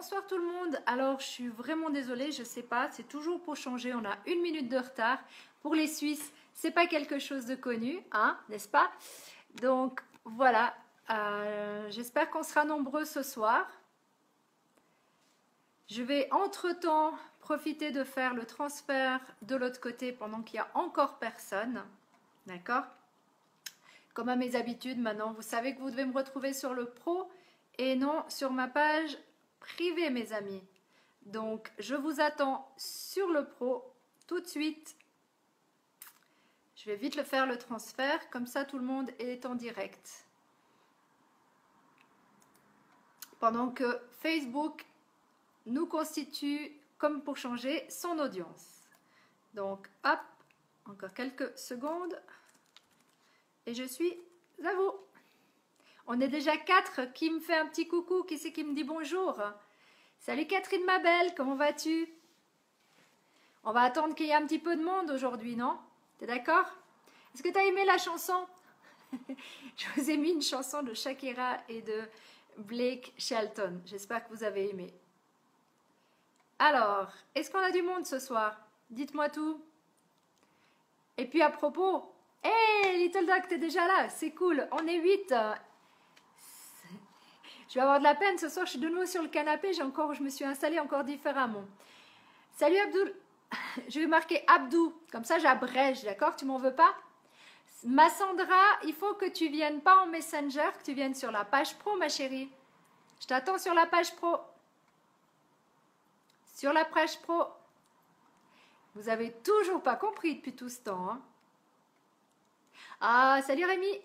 Bonsoir tout le monde, alors je suis vraiment désolée, je sais pas, c'est toujours pour changer, on a 1 minute de retard. Pour les Suisses, c'est pas quelque chose de connu, hein, n'est-ce pas? Donc voilà, j'espère qu'on sera nombreux ce soir. Je vais entre-temps profiter de faire le transfert de l'autre côté pendant qu'il y a encore personne, d'accord? Comme à mes habitudes maintenant, vous savez que vous devez me retrouver sur le pro et non sur ma page privée, mes amis. Donc, je vous attends sur le pro tout de suite. Je vais vite le faire le transfert, comme ça tout le monde est en direct. Pendant que Facebook nous constitue, comme pour changer, son audience. Donc, hop, encore quelques secondes. Et je suis à vous. On est déjà 4. Qui me fait un petit coucou? Qui c'est qui me dit bonjour? Salut Catherine ma belle, comment vas-tu? On va attendre qu'il y ait un petit peu de monde aujourd'hui, non? T'es d'accord? Est-ce que tu as aimé la chanson? Je vous ai mis une chanson de Shakira et de Blake Shelton. J'espère que vous avez aimé. Alors, est-ce qu'on a du monde ce soir? Dites-moi tout. Et puis à propos, hey Little Dog, t'es déjà là, c'est cool, on est 8. Je vais avoir de la peine ce soir, je suis de nouveau sur le canapé, je me suis installée encore différemment. Salut Abdoul, je vais marquer Abdou, comme ça j'abrège, d'accord? Tu m'en veux pas? Massandra, il faut que tu viennes pas en Messenger, que tu viennes sur la page pro, ma chérie. Je t'attends sur la page pro. Sur la page pro. Vous avez toujours pas compris depuis tout ce temps, hein? Ah, salut Rémi.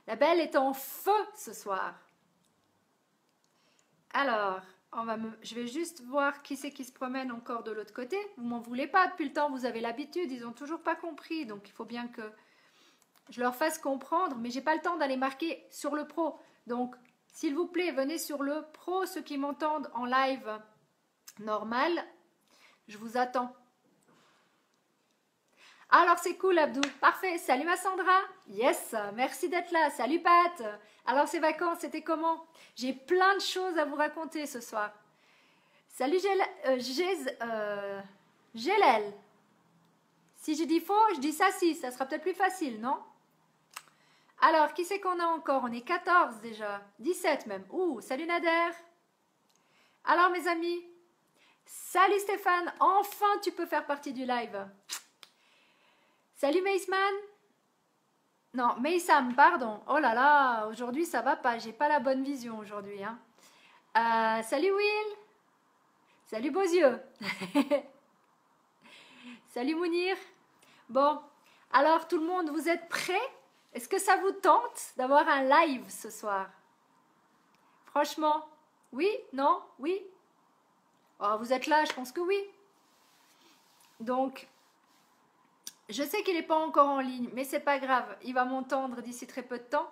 La belle est en feu ce soir. Alors, je vais juste voir qui c'est qui se promène encore de l'autre côté. Vous m'en voulez pas, depuis le temps vous avez l'habitude, ils n'ont toujours pas compris. Donc il faut bien que je leur fasse comprendre, mais j'ai pas le temps d'aller marquer sur le pro. Donc s'il vous plaît, venez sur le pro, ceux qui m'entendent en live normal. Je vous attends. Alors c'est cool Abdou, parfait, salut ma Sandra, yes, merci d'être là, salut Pat. Alors ces vacances, c'était comment? J'ai plein de choses à vous raconter ce soir. Salut Gélel. Si je dis faux, je dis ça si, ça sera peut-être plus facile, non? Alors, qui c'est qu'on a encore? On est 14 déjà, 17 même. Ouh, salut Nader. Alors mes amis, salut Stéphane, enfin tu peux faire partie du live. Salut Maisman. Non, Maysam, pardon. Oh là là, aujourd'hui ça va pas, j'ai pas la bonne vision aujourd'hui. Hein. Salut Will. Salut beaux yeux. Salut Mounir. Bon, alors tout le monde, vous êtes prêts? Est-ce que ça vous tente d'avoir un live ce soir? Franchement, oui? Non? Oui? Oh, vous êtes là, je pense que oui. Donc, je sais qu'il n'est pas encore en ligne, mais c'est pas grave, il va m'entendre d'ici très peu de temps.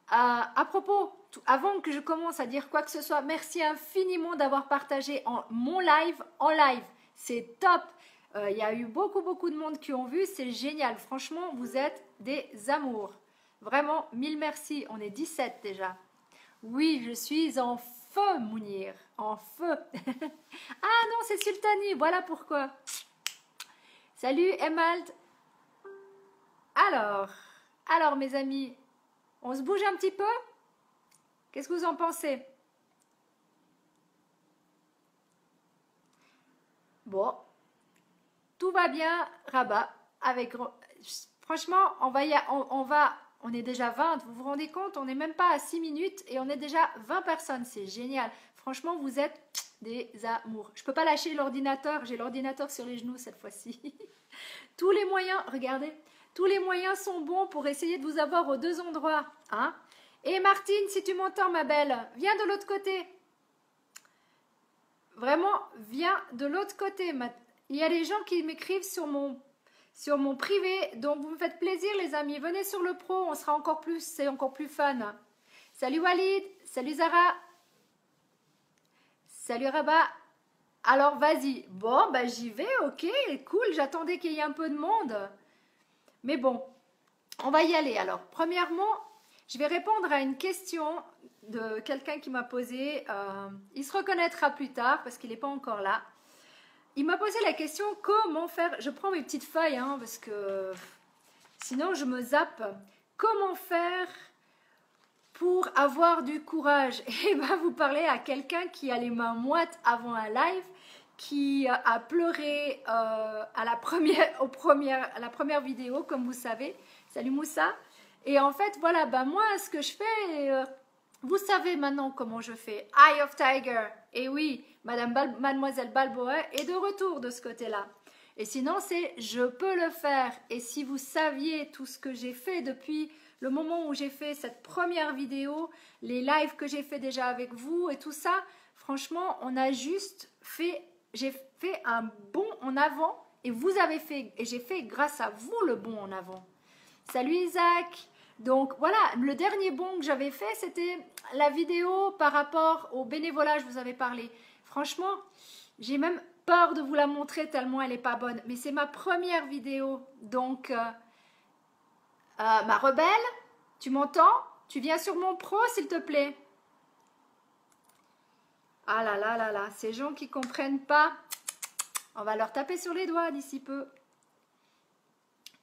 À propos, avant que je commence à dire quoi que ce soit, merci infiniment d'avoir partagé mon live en live. C'est top. Il y a eu beaucoup de monde qui ont vu, c'est génial. Franchement, vous êtes des amours. Vraiment, mille merci. On est 17 déjà. Oui, je suis en feu, Mounir. En feu. Ah non, c'est Sultani, voilà pourquoi. Salut Emald. Alors mes amis, on se bouge un petit peu? Qu'est-ce que vous en pensez? Bon, tout va bien, Rabat. Franchement, on est déjà 20, vous vous rendez compte? On n'est même pas à 6 minutes et on est déjà 20 personnes, c'est génial. Franchement, vous êtes des amours. Je ne peux pas lâcher l'ordinateur, j'ai l'ordinateur sur les genoux cette fois-ci. Tous les moyens, regardez, tous les moyens sont bons pour essayer de vous avoir aux deux endroits. Hein? Et Martine, si tu m'entends ma belle, viens de l'autre côté. Vraiment, viens de l'autre côté. Il y a des gens qui m'écrivent sur mon privé, donc vous me faites plaisir les amis. Venez sur le pro, on sera encore plus, c'est encore plus fun. Salut Walid, salut Zara. Salut Rabat. Alors vas-y. Bon, bah j'y vais, ok, cool, j'attendais qu'il y ait un peu de monde. Mais bon, on va y aller alors. Premièrement, je vais répondre à une question de quelqu'un qui m'a posé, il se reconnaîtra plus tard parce qu'il n'est pas encore là. Il m'a posé la question comment faire, je prends mes petites feuilles hein, parce que sinon je me zappe, comment faire pour avoir du courage. Et ben vous parlez à quelqu'un qui a les mains moites avant un live, qui a pleuré à la première vidéo comme vous savez. Salut Moussa. Et en fait voilà, ben moi ce que je fais, vous savez maintenant comment je fais. Eye of Tiger. Et oui, Mademoiselle Balboa est de retour de ce côté-là. Et sinon, c'est je peux le faire. Et si vous saviez tout ce que j'ai fait depuis le moment où j'ai fait cette première vidéo, les lives que j'ai fait déjà avec vous et tout ça, franchement, on a juste fait, j'ai fait un bond en avant et vous avez fait, et j'ai fait grâce à vous le bond en avant. Salut Isaac. Donc voilà, le dernier bond que j'avais fait, c'était la vidéo par rapport au bénévolat, je vous avais parlé. Franchement, j'ai même peur de vous la montrer tellement elle n'est pas bonne. Mais c'est ma première vidéo. Donc, ma rebelle, tu m'entends? Tu viens sur mon pro, s'il te plaît. Ah là là là là, ces gens qui ne comprennent pas, on va leur taper sur les doigts d'ici peu.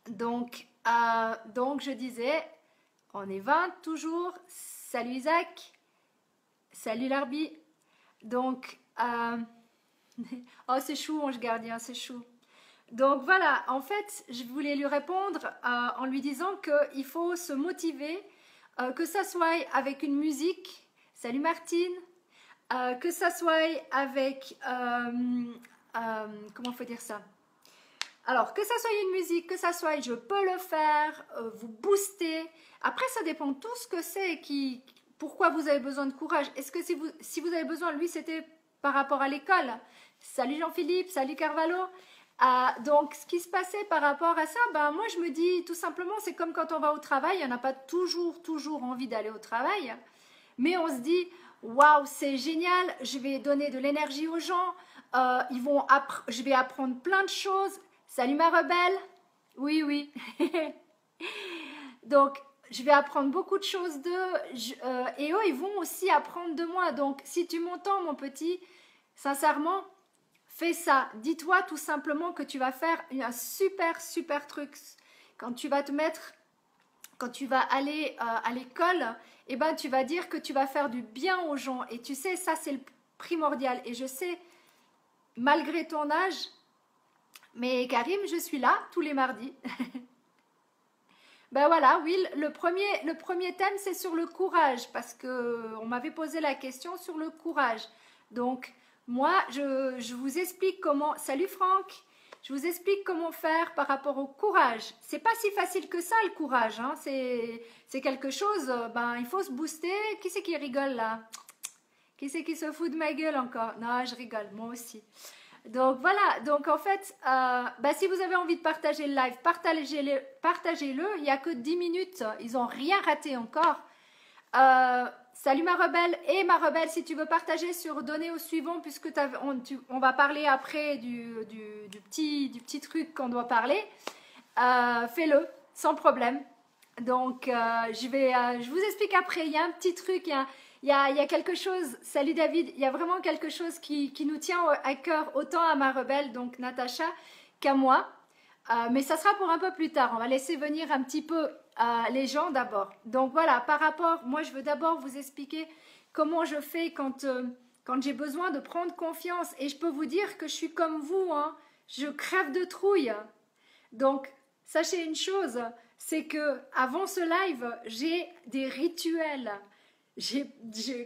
Donc je disais, on est 20 toujours. Salut Isaac. Salut Larbi. Donc, oh c'est chou, Ange Gardien, c'est chou. Donc voilà, en fait, je voulais lui répondre en lui disant qu'il faut se motiver, que ça soit avec une musique. Salut Martine. Que ça soit avec, comment faut dire ça? Alors, que ça soit une musique, que ça soit je peux le faire, vous booster. Après, ça dépend de tout ce que c'est, pourquoi vous avez besoin de courage. Est-ce que si vous avez besoin, lui, c'était par rapport à l'école. Salut Jean-Philippe, salut Carvalho. Donc, ce qui se passait par rapport à ça, ben, moi, je me dis tout simplement, c'est comme quand on va au travail, on n'a pas toujours envie d'aller au travail. Mais on se dit, waouh, c'est génial, je vais donner de l'énergie aux gens, je vais apprendre plein de choses. Salut ma rebelle. Oui, oui. Donc, je vais apprendre beaucoup de choses d'eux et eux, ils vont aussi apprendre de moi. Donc, si tu m'entends, mon petit, sincèrement, fais ça. Dis-toi tout simplement que tu vas faire un super truc. Quand tu vas aller à l'école, eh ben, tu vas dire que tu vas faire du bien aux gens. Et tu sais, ça, c'est le primordial. Et je sais, malgré ton âge, mais Karim, je suis là tous les mardis. Ben voilà, oui, le premier thème, c'est sur le courage, parce qu'on m'avait posé la question sur le courage. Donc, moi, je vous explique comment... Salut Franck, je vous explique comment faire par rapport au courage. C'est pas si facile que ça, le courage. Hein. C'est quelque chose, ben, il faut se booster. Qui c'est qui rigole là? Qui c'est qui se fout de ma gueule encore? Non, je rigole, moi aussi. Donc voilà, donc en fait, si vous avez envie de partager le live, partagez-le. Il n'y a que 10 minutes, ils n'ont rien raté encore. Salut ma rebelle, et ma rebelle, si tu veux partager sur donner au suivant, puisque on va parler après du petit truc qu'on doit parler, fais-le, sans problème. Donc je vous explique après, il y a un petit truc, il y a quelque chose, salut David, il y a vraiment quelque chose qui nous tient à cœur, autant à ma rebelle, donc Natacha, qu'à moi. Mais ça sera pour un peu plus tard. On va laisser venir un petit peu les gens d'abord. Donc voilà, par rapport, moi je veux d'abord vous expliquer comment je fais quand j'ai besoin de prendre confiance. Et je peux vous dire que je suis comme vous, hein, je crève de trouille. Donc sachez une chose, c'est que avant ce live, j'ai des rituels.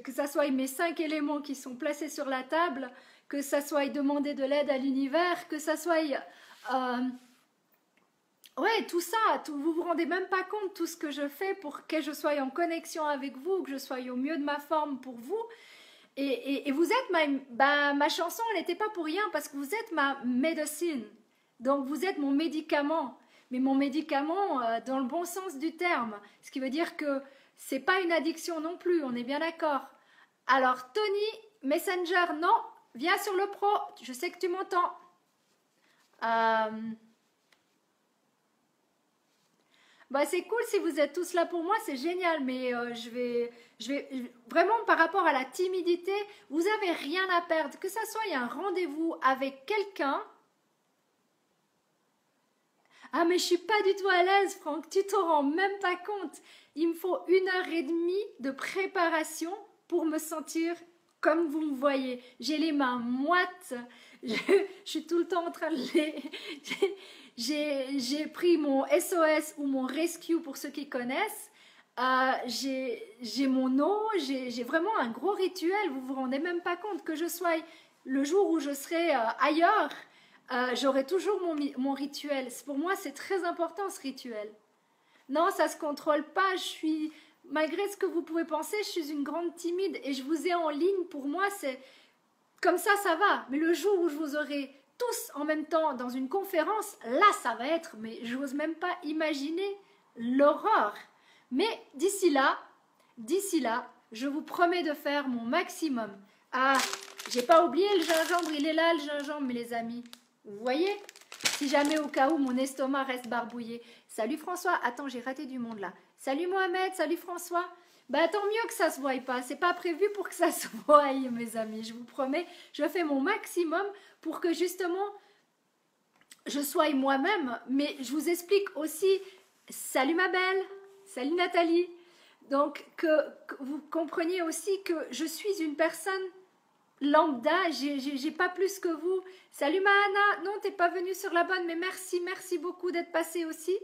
Que ça soit mes 5 éléments qui sont placés sur la table, que ça soit demander de l'aide à l'univers, que ça soit ouais, tout ça, vous vous rendez même pas compte tout ce que je fais pour que je sois en connexion avec vous, que je sois au mieux de ma forme pour vous. Et vous êtes ma chanson, elle n'était pas pour rien parce que vous êtes ma médecine. Donc vous êtes mon médicament, mais mon médicament dans le bon sens du terme. Ce qui veut dire que c'est pas une addiction non plus, on est bien d'accord. Alors Tony, Messenger, non, viens sur le pro, je sais que tu m'entends. Bah, c'est cool si vous êtes tous là pour moi, c'est génial, mais vraiment par rapport à la timidité, vous avez rien à perdre. Que ça soit il y a un rendez-vous avec quelqu'un. Ah, mais je suis pas du tout à l'aise, Franck, tu t'en rends même pas compte. Il me faut 1 heure et demie de préparation pour me sentir comme vous me voyez. J'ai les mains moites, je, je suis tout le temps en train de les... J'ai pris mon SOS ou mon Rescue pour ceux qui connaissent. J'ai mon eau, j'ai vraiment un gros rituel. Vous vous rendez même pas compte que je sois le jour où je serai ailleurs, j'aurai toujours mon rituel. Pour moi, c'est très important ce rituel. Non, ça se contrôle pas. Je suis, malgré ce que vous pouvez penser, je suis une grande timide et je vous ai en ligne. Pour moi, c'est comme ça va. Mais le jour où je vous aurai tous en même temps dans une conférence, là, ça va être, mais je n'ose même pas imaginer l'horreur. Mais d'ici là, je vous promets de faire mon maximum. Ah, j'ai pas oublié le gingembre, il est là le gingembre, mes amis. Vous voyez? Si jamais au cas où mon estomac reste barbouillé. Salut François, attends, j'ai raté du monde là. Salut Mohamed, salut François. Bah tant mieux que ça se voie pas, c'est pas prévu pour que ça se voie, mes amis, je vous promets. Je fais mon maximum pour que justement je sois moi-même, mais je vous explique aussi, salut ma belle, salut Nathalie, donc que vous compreniez aussi que je suis une personne lambda, j'ai pas plus que vous. Salut Mahana, non t'es pas venue sur la bonne, mais merci beaucoup d'être passé aussi.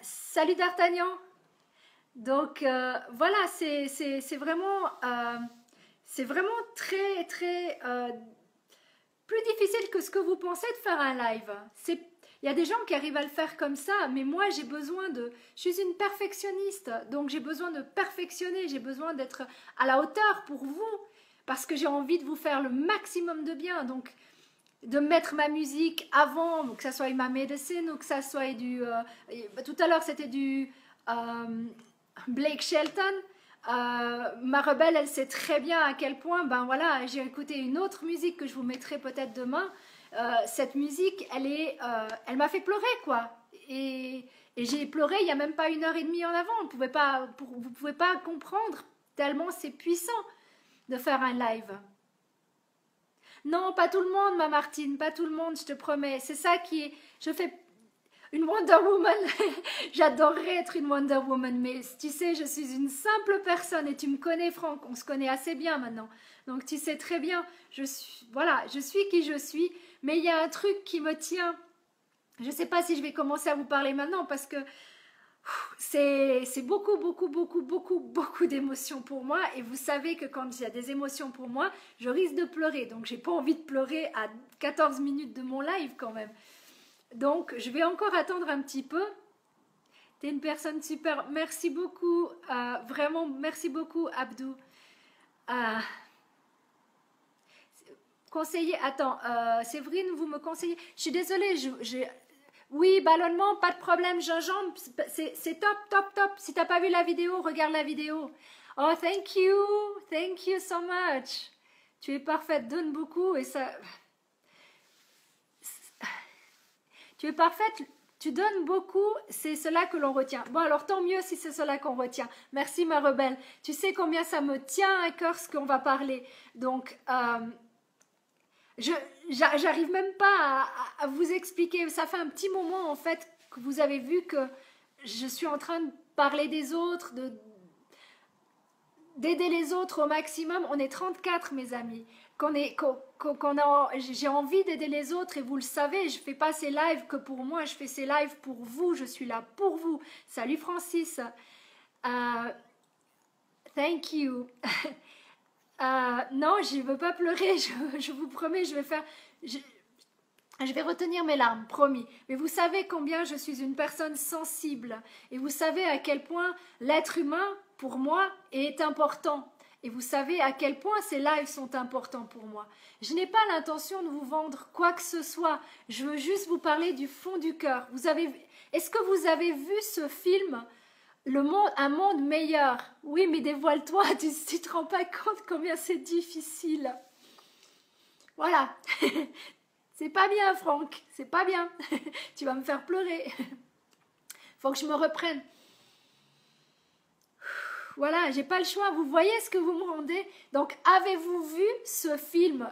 Salut D'Artagnan. Donc voilà, c'est vraiment très plus difficile que ce que vous pensez de faire un live. Il y a des gens qui arrivent à le faire comme ça, mais moi j'ai besoin de... Je suis une perfectionniste, donc j'ai besoin de perfectionner, j'ai besoin d'être à la hauteur pour vous, parce que j'ai envie de vous faire le maximum de bien, donc de mettre ma musique avant, que ça soit ma médecine ou que ça soit du... tout à l'heure c'était du Blake Shelton. Ma rebelle, elle sait très bien à quel point, ben voilà, j'ai écouté une autre musique que je vous mettrai peut-être demain. Cette musique, elle m'a fait pleurer, quoi. Et j'ai pleuré il n'y a même pas 1 heure et demie en avant. Vous ne pouvez pas comprendre tellement c'est puissant de faire un live. Non, pas tout le monde, ma Martine, pas tout le monde, je te promets. C'est ça qui est... Je fais une Wonder Woman. J'adorerais être une Wonder Woman, mais tu sais, je suis une simple personne et tu me connais, Franck, on se connaît assez bien maintenant. Donc tu sais très bien, je suis qui je suis, mais il y a un truc qui me tient. Je ne sais pas si je vais commencer à vous parler maintenant parce que c'est beaucoup d'émotions pour moi, et vous savez que quand il y a des émotions pour moi, je risque de pleurer, donc j'ai pas envie de pleurer à 14 minutes de mon live quand même. Donc je vais encore attendre un petit peu. T'es une personne super, merci beaucoup, vraiment merci beaucoup Abdou. Conseiller, attends, Séverine, vous me conseillez, je suis désolée, oui, ballonnement, pas de problème, gingembre, c'est top. Si t'as pas vu la vidéo, regarde la vidéo. Oh, thank you so much. Tu es parfaite, donne beaucoup et ça... Tu es parfaite, tu donnes beaucoup, c'est cela que l'on retient. Bon, alors tant mieux si c'est cela qu'on retient. Merci ma rebelle. Tu sais combien ça me tient à cœur ce qu'on va parler. Donc, j'arrive même pas à vous expliquer. Ça fait un petit moment en fait que vous avez vu que je suis en train de parler des autres, d'aider les autres au maximum. On est 34 mes amis. J'ai envie d'aider les autres et vous le savez, je fais pas ces lives que pour moi, je fais ces lives pour vous, je suis là pour vous. Salut Francis. Thank you. Non, je ne veux pas pleurer, je vous promets, je vais retenir mes larmes, promis. Mais vous savez combien je suis une personne sensible. Et vous savez à quel point l'être humain, pour moi, est important. Et vous savez à quel point ces lives sont importants pour moi. Je n'ai pas l'intention de vous vendre quoi que ce soit. Je veux juste vous parler du fond du cœur. Est-ce que vous avez vu ce film ? Un monde meilleur. Oui, mais dévoile-toi, tu ne te rends pas compte combien c'est difficile. Voilà. C'est pas bien, Franck, c'est pas bien. Tu vas me faire pleurer. faut que je me reprenne. Voilà, j'ai pas le choix. Vous voyez ce que vous me rendez? Donc, avez-vous vu ce film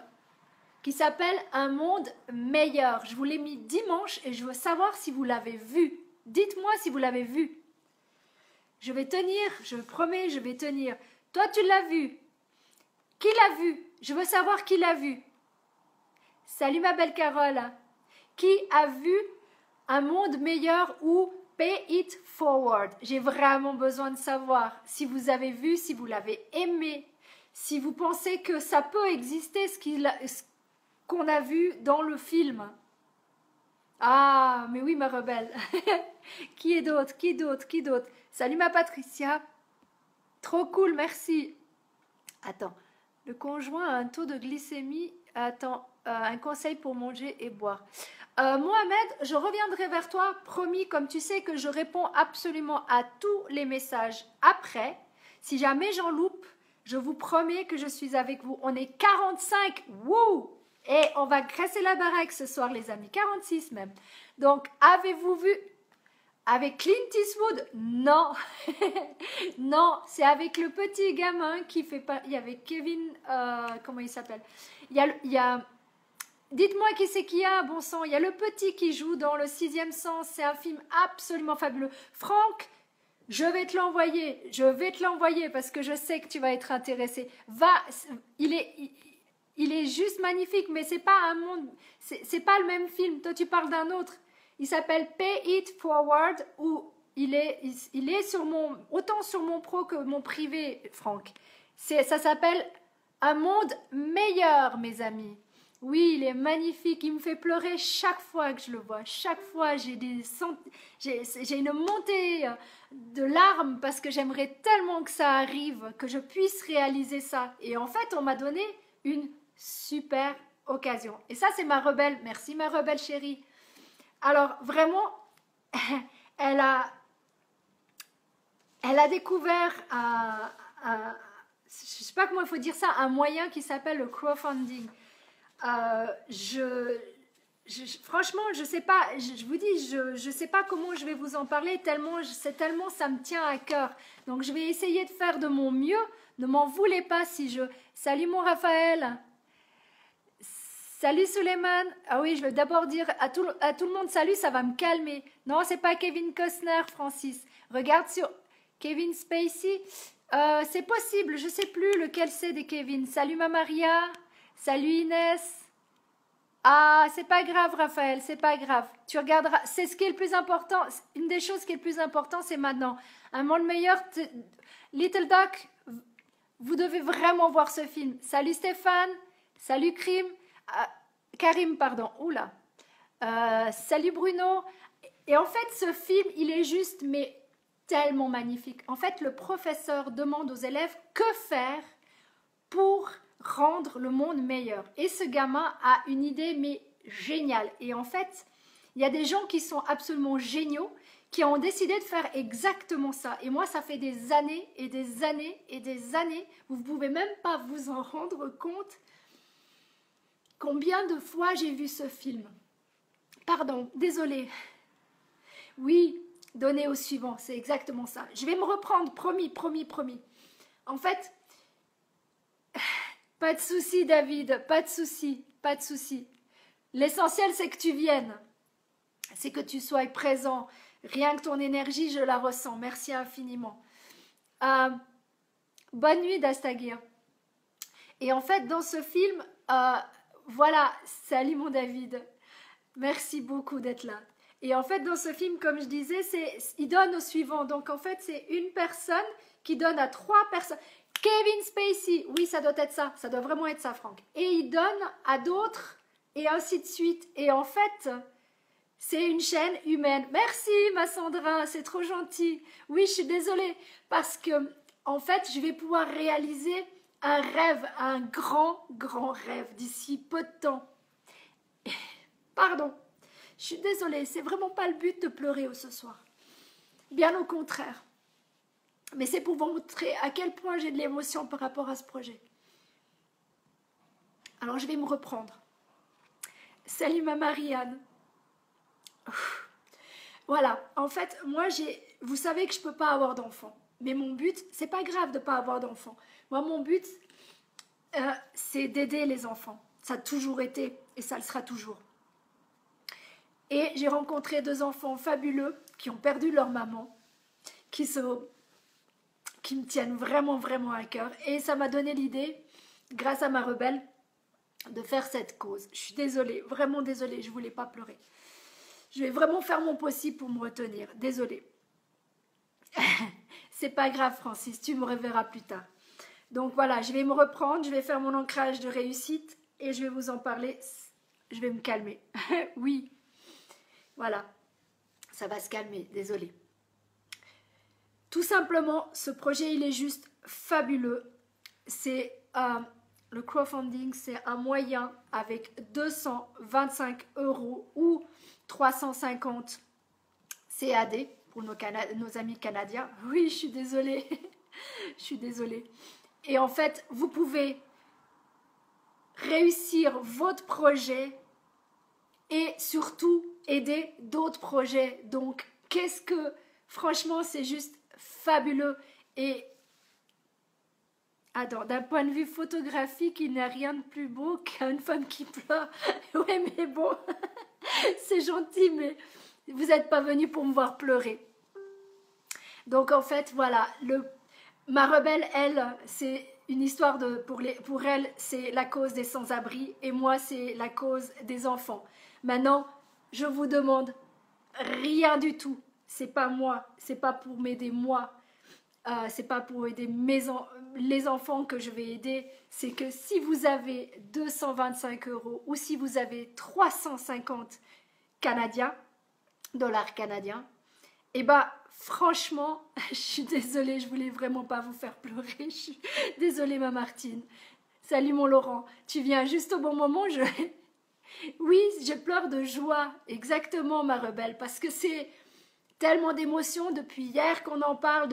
qui s'appelle Un monde meilleur? Je vous l'ai mis dimanche et je veux savoir si vous l'avez vu. Dites-moi si vous l'avez vu. Je vais tenir, je promets, je vais tenir. Toi, tu l'as vu. Qui l'a vu? Je veux savoir qui l'a vu. Salut ma belle Carole. Qui a vu Un monde meilleur ou Pay It Forward? J'ai vraiment besoin de savoir si vous avez vu, si vous l'avez aimé, si vous pensez que ça peut exister, ce qu'on a vu dans le film. Ah, mais oui, ma rebelle. Qui est d'autre? Qui d'autre? Qui d'autre? Salut ma Patricia. Trop cool, merci. Attends, le conjoint a un taux de glycémie. Attends, un conseil pour manger et boire. Mohamed, je reviendrai vers toi, promis, comme tu sais que je réponds absolument à tous les messages après. Si jamais j'en loupe, je vous promets que je suis avec vous. On est 45, wouh! Et on va graisser la baraque ce soir, les amis, 46 même. Donc, avez-vous vu avec Clint Eastwood? Non, non, c'est avec le petit gamin qui fait pas. Il y avait Kevin, comment il s'appelle? Il y a dites-moi qui c'est qu'il y a, bon sang. Il y a le petit qui joue dans Le Sixième Sens. C'est un film absolument fabuleux. Franck, je vais te l'envoyer parce que je sais que tu vas être intéressé. Va, il est juste magnifique, mais c'est pas un monde, c'est pas le même film. Toi, tu parles d'un autre. Il s'appelle Pay It Forward, où il est sur autant sur mon pro que mon privé, Franck. Ça s'appelle Un monde meilleur, mes amis. Oui, il est magnifique. Il me fait pleurer chaque fois que je le vois. Chaque fois, j'ai une montée de larmes parce que j'aimerais tellement que ça arrive, que je puisse réaliser ça. Et en fait, on m'a donné une super occasion. Et ça, c'est ma rebelle. Merci, ma rebelle chérie. Alors, vraiment, elle a découvert je ne sais pas comment il faut dire ça, un moyen qui s'appelle le crowdfunding. Franchement, je sais pas, je vous dis, je sais pas comment je vais vous en parler, tellement ça me tient à cœur. Donc, je vais essayer de faire de mon mieux. Ne m'en voulez pas si je... Salut mon Raphaël. Salut Suleiman. Ah oui, je veux d'abord dire à tout le monde salut, ça va me calmer. Non, c'est pas Kevin Costner, Francis. Regarde sur Kevin Spacey. C'est possible, je sais plus lequel c'est des Kevin. Salut ma Maria. Salut Inès. Ah, c'est pas grave Raphaël, c'est pas grave. Tu regarderas, c'est ce qui est le plus important. Une des choses qui est le plus important, c'est maintenant. Un monde meilleur. Little Doc, vous devez vraiment voir ce film. Salut Stéphane. Salut Karim, pardon. Oula. Salut Bruno. Et en fait, ce film, il est juste, mais tellement magnifique. En fait, le professeur demande aux élèves que faire pour rendre le monde meilleur. Et ce gamin a une idée, mais géniale. Et en fait, il y a des gens qui sont absolument géniaux, qui ont décidé de faire exactement ça. Et moi, ça fait des années et des années et des années, vous ne pouvez même pas vous en rendre compte combien de fois j'ai vu ce film. Pardon, désolée. Oui, donnez au suivant, c'est exactement ça. Je vais me reprendre, promis, promis, promis. En fait, pas de souci, David, pas de souci, pas de souci. L'essentiel, c'est que tu viennes, c'est que tu sois présent. Rien que ton énergie, je la ressens. Merci infiniment. Bonne nuit, Dastagir. Et en fait, dans ce film, voilà, salut mon David. Merci beaucoup d'être là. Et en fait, dans ce film, comme je disais, il donne au suivant. Donc, en fait, c'est une personne qui donne à 3 personnes. Kevin Spacey, oui, ça doit être ça. Ça doit vraiment être ça, Franck. Et il donne à d'autres, et ainsi de suite. Et en fait, c'est une chaîne humaine. Merci, ma Sandra, c'est trop gentil. Oui, je suis désolée, parce que, en fait, je vais pouvoir réaliser un rêve, un grand, grand rêve d'ici peu de temps. Pardon, je suis désolée, c'est vraiment pas le but de pleurer ce soir. Bien au contraire. Mais c'est pour vous montrer à quel point j'ai de l'émotion par rapport à ce projet. Alors je vais me reprendre. Salut ma Marianne. Voilà, en fait, vous savez que je peux pas avoir d'enfant. Mais mon but, c'est pas grave de pas avoir d'enfant. Moi, mon but, c'est d'aider les enfants. Ça a toujours été et ça le sera toujours. Et j'ai rencontré 2 enfants fabuleux qui ont perdu leur maman, qui me tiennent vraiment, vraiment à cœur. Et ça m'a donné l'idée, grâce à ma rebelle, de faire cette cause. Je suis désolée, vraiment désolée, je voulais pas pleurer. Je vais vraiment faire mon possible pour me retenir. Désolée. C'est pas grave, Francis, tu me reverras plus tard. Donc voilà, je vais me reprendre, je vais faire mon ancrage de réussite et je vais vous en parler. Je vais me calmer. Oui, voilà, ça va se calmer, désolée. Tout simplement, ce projet, il est juste fabuleux. C'est le crowdfunding, c'est un moyen avec 225 € ou 350 CAD pour nos amis canadiens. Oui, je suis désolée. Je suis désolée. Et en fait, vous pouvez réussir votre projet et surtout aider d'autres projets. Donc, franchement, c'est juste fabuleux. Et d'un point de vue photographique, il n'y a rien de plus beau qu'une femme qui pleure. Ouais, mais bon, c'est gentil, mais vous n'êtes pas venu pour me voir pleurer. Donc, en fait, voilà, ma rebelle, elle, c'est une histoire pour elle, c'est la cause des sans-abri et moi, c'est la cause des enfants. Maintenant, je vous demande rien du tout. C'est pas moi, c'est pas pour m'aider moi. C'est pas pour aider les enfants que je vais aider, c'est que si vous avez 225 € ou si vous avez 350 dollars canadiens, et bah franchement, je suis désolée, je voulais vraiment pas vous faire pleurer, je suis désolée ma Martine. Salut mon Laurent, tu viens juste au bon moment, Oui, je pleure de joie, exactement ma rebelle, parce que c'est tellement d'émotions depuis hier qu'on en parle,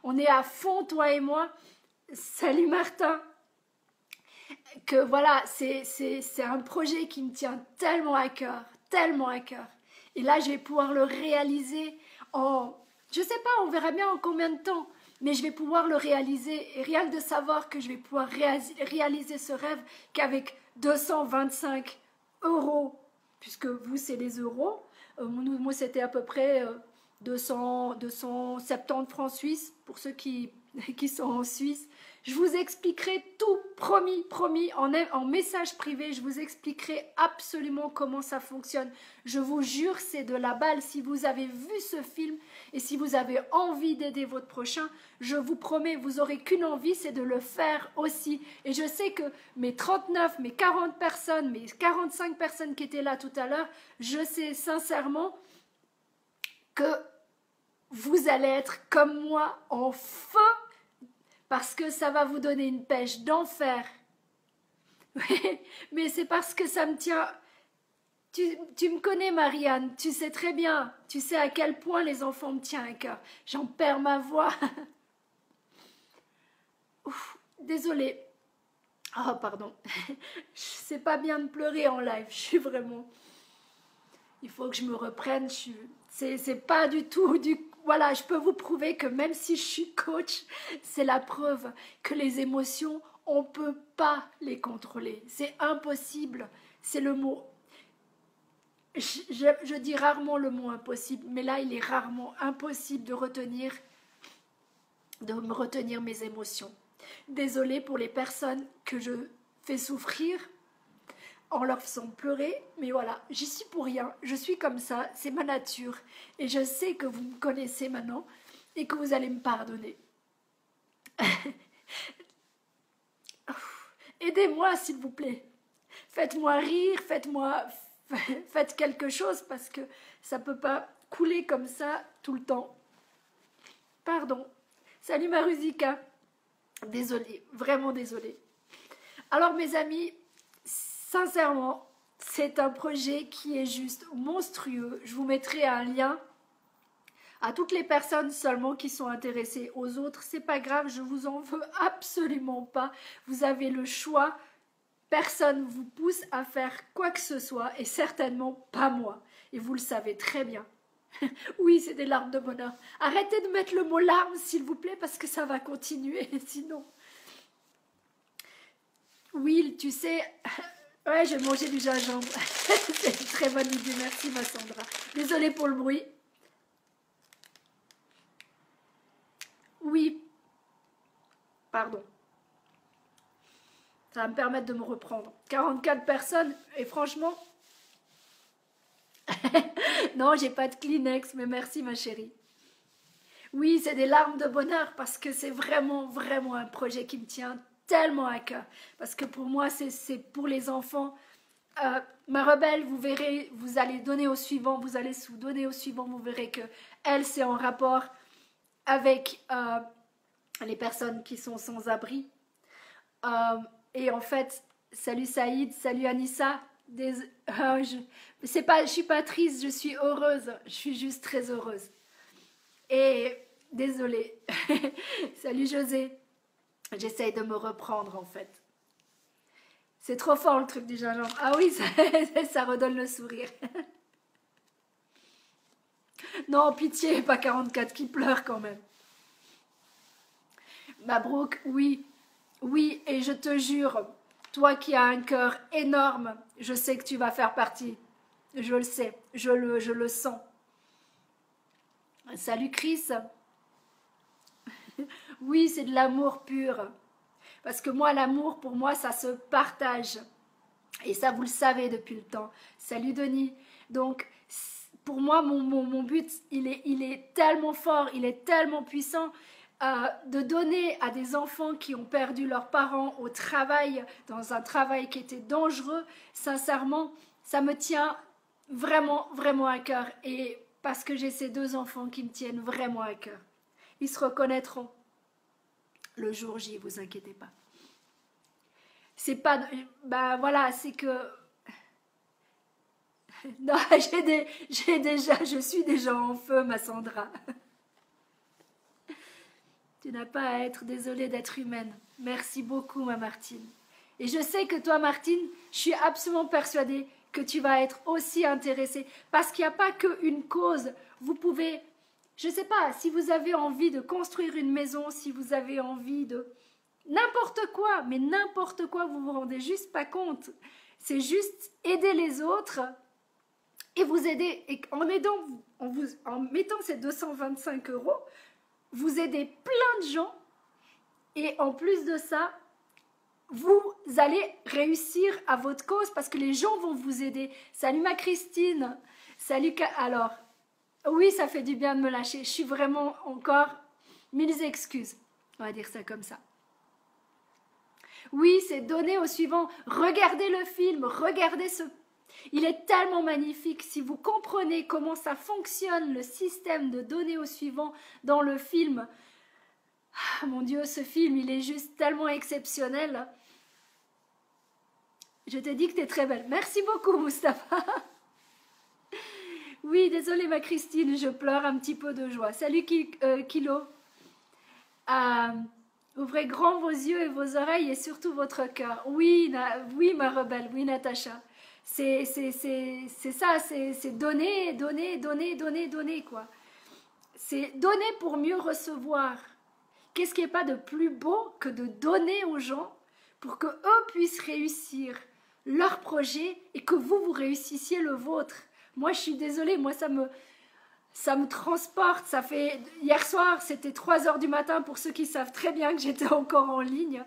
on est à fond toi et moi. Salut Martin. Que voilà, c'est un projet qui me tient tellement à cœur, tellement à cœur. Et là, je vais pouvoir le réaliser je sais pas, on verra bien en combien de temps, mais je vais pouvoir le réaliser. Et rien que de savoir que je vais pouvoir réaliser ce rêve qu'avec 225 €, puisque vous, c'est les euros, moi, c'était à peu près 270 francs suisses pour ceux qui sont en Suisse. Je vous expliquerai tout, promis, en message privé, je vous expliquerai absolument comment ça fonctionne. Je vous jure, c'est de la balle. Si vous avez vu ce film et si vous avez envie d'aider votre prochain, je vous promets, vous n'aurez qu'une envie, c'est de le faire aussi. Et je sais que mes 39, mes 40 personnes, mes 45 personnes qui étaient là tout à l'heure, je sais sincèrement que vous allez être comme moi en feu parce que ça va vous donner une pêche d'enfer. Mais c'est parce que ça me tient... Tu me connais, Marianne, tu sais très bien, tu sais à quel point les enfants me tiennent à cœur. J'en perds ma voix. Ouf, désolée. Oh, pardon. C'est pas bien de pleurer en live, je suis vraiment... Il faut que je me reprenne, c'est pas du tout Voilà, je peux vous prouver que même si je suis coach, c'est la preuve que les émotions, on ne peut pas les contrôler. C'est impossible. C'est le mot. Je dis rarement le mot impossible, mais là, il est rarement impossible de me retenir mes émotions. Désolée pour les personnes que je fais souffrir en leur faisant pleurer, mais voilà, j'y suis pour rien, je suis comme ça, c'est ma nature, et je sais que vous me connaissez maintenant, et que vous allez me pardonner. Aidez-moi s'il vous plaît, faites-moi rire, faites quelque chose, parce que ça peut pas couler comme ça tout le temps. Pardon. Salut Marusika. Désolée, vraiment désolée. Alors mes amis, sincèrement, c'est un projet qui est juste monstrueux. Je vous mettrai un lien à toutes les personnes seulement qui sont intéressées. Aux autres, c'est pas grave, je vous en veux absolument pas. Vous avez le choix. Personne vous pousse à faire quoi que ce soit et certainement pas moi. Et vous le savez très bien. Oui, c'est des larmes de bonheur. Arrêtez de mettre le mot larmes, s'il vous plaît, parce que ça va continuer, sinon. Oui, tu sais, ouais, je vais manger du gingembre. C'est une très bonne idée, merci ma Sandra. Désolée pour le bruit. Oui, pardon. Ça va me permettre de me reprendre. 44 personnes, et franchement... Non, j'ai pas de Kleenex, mais merci ma chérie. Oui, c'est des larmes de bonheur parce que c'est vraiment, vraiment un projet qui me tient tellement à cœur. Parce que pour moi, c'est pour les enfants. Ma rebelle, vous verrez, vous allez donner au suivant, vous allez sous donner au suivant, vous verrez que elle, c'est en rapport avec les personnes qui sont sans abri. Et en fait, salut Saïd, salut Anissa. Je suis pas triste, je suis heureuse. Je suis juste très heureuse. Et désolée. Salut José. J'essaye de me reprendre en fait. C'est trop fort le truc du gingembre. Ah oui, ça redonne le sourire. Non, pitié, pas 44 qui pleurent quand même. Mabrouk, oui. Oui, et je te jure, toi qui as un cœur énorme, je sais que tu vas faire partie. Je le sais, je le sens. Salut Chris. Oui, c'est de l'amour pur. Parce que moi, l'amour, pour moi, ça se partage. Et ça, vous le savez depuis le temps. Salut Denis. Donc, pour moi, mon but, il est tellement fort, il est tellement puissant de donner à des enfants qui ont perdu leurs parents au travail, dans un travail qui était dangereux. Sincèrement, ça me tient vraiment, vraiment à cœur. Et parce que j'ai ces deux enfants qui me tiennent vraiment à cœur. Ils se reconnaîtront le jour J, vous inquiétez pas. C'est pas... Ben voilà, c'est que... Non, je suis déjà en feu, ma Sandra. Tu n'as pas à être désolée d'être humaine. Merci beaucoup, ma Martine. Et je sais que toi, Martine, je suis absolument persuadée que tu vas être aussi intéressée. Parce qu'il n'y a pas qu'une cause. Vous pouvez... Je ne sais pas, si vous avez envie de construire une maison, si vous avez envie de... N'importe quoi, mais n'importe quoi, vous vous rendez juste pas compte. C'est juste aider les autres et vous aider. Et en mettant ces 225 €, vous aidez plein de gens. Et en plus de ça, vous allez réussir à votre cause parce que les gens vont vous aider. Salut ma Christine. Salut. Alors, oui, ça fait du bien de me lâcher. Je suis vraiment encore 1000 excuses. On va dire ça comme ça. Oui, c'est donner au suivant. Regardez le film, regardez ce... Il est tellement magnifique. Si vous comprenez comment ça fonctionne, le système de donner au suivant dans le film. Ah, mon Dieu, ce film, il est juste tellement exceptionnel. Je t'ai dit que tu es très belle. Merci beaucoup, Mustapha. Oui, désolée, ma Christine, je pleure un petit peu de joie. Salut, Kilo. Ouvrez grand vos yeux et vos oreilles et surtout votre cœur. Oui, oui, ma rebelle, oui, Natacha. C'est ça, c'est donner, donner, donner, donner, donner, quoi. C'est donner pour mieux recevoir. Qu'est-ce qui n'est pas de plus beau que de donner aux gens pour qu'eux puissent réussir leur projet et que vous réussissiez le vôtre. Moi, je suis désolée, moi, ça me transporte. Ça fait hier soir, c'était 3 h du matin pour ceux qui savent très bien que j'étais encore en ligne.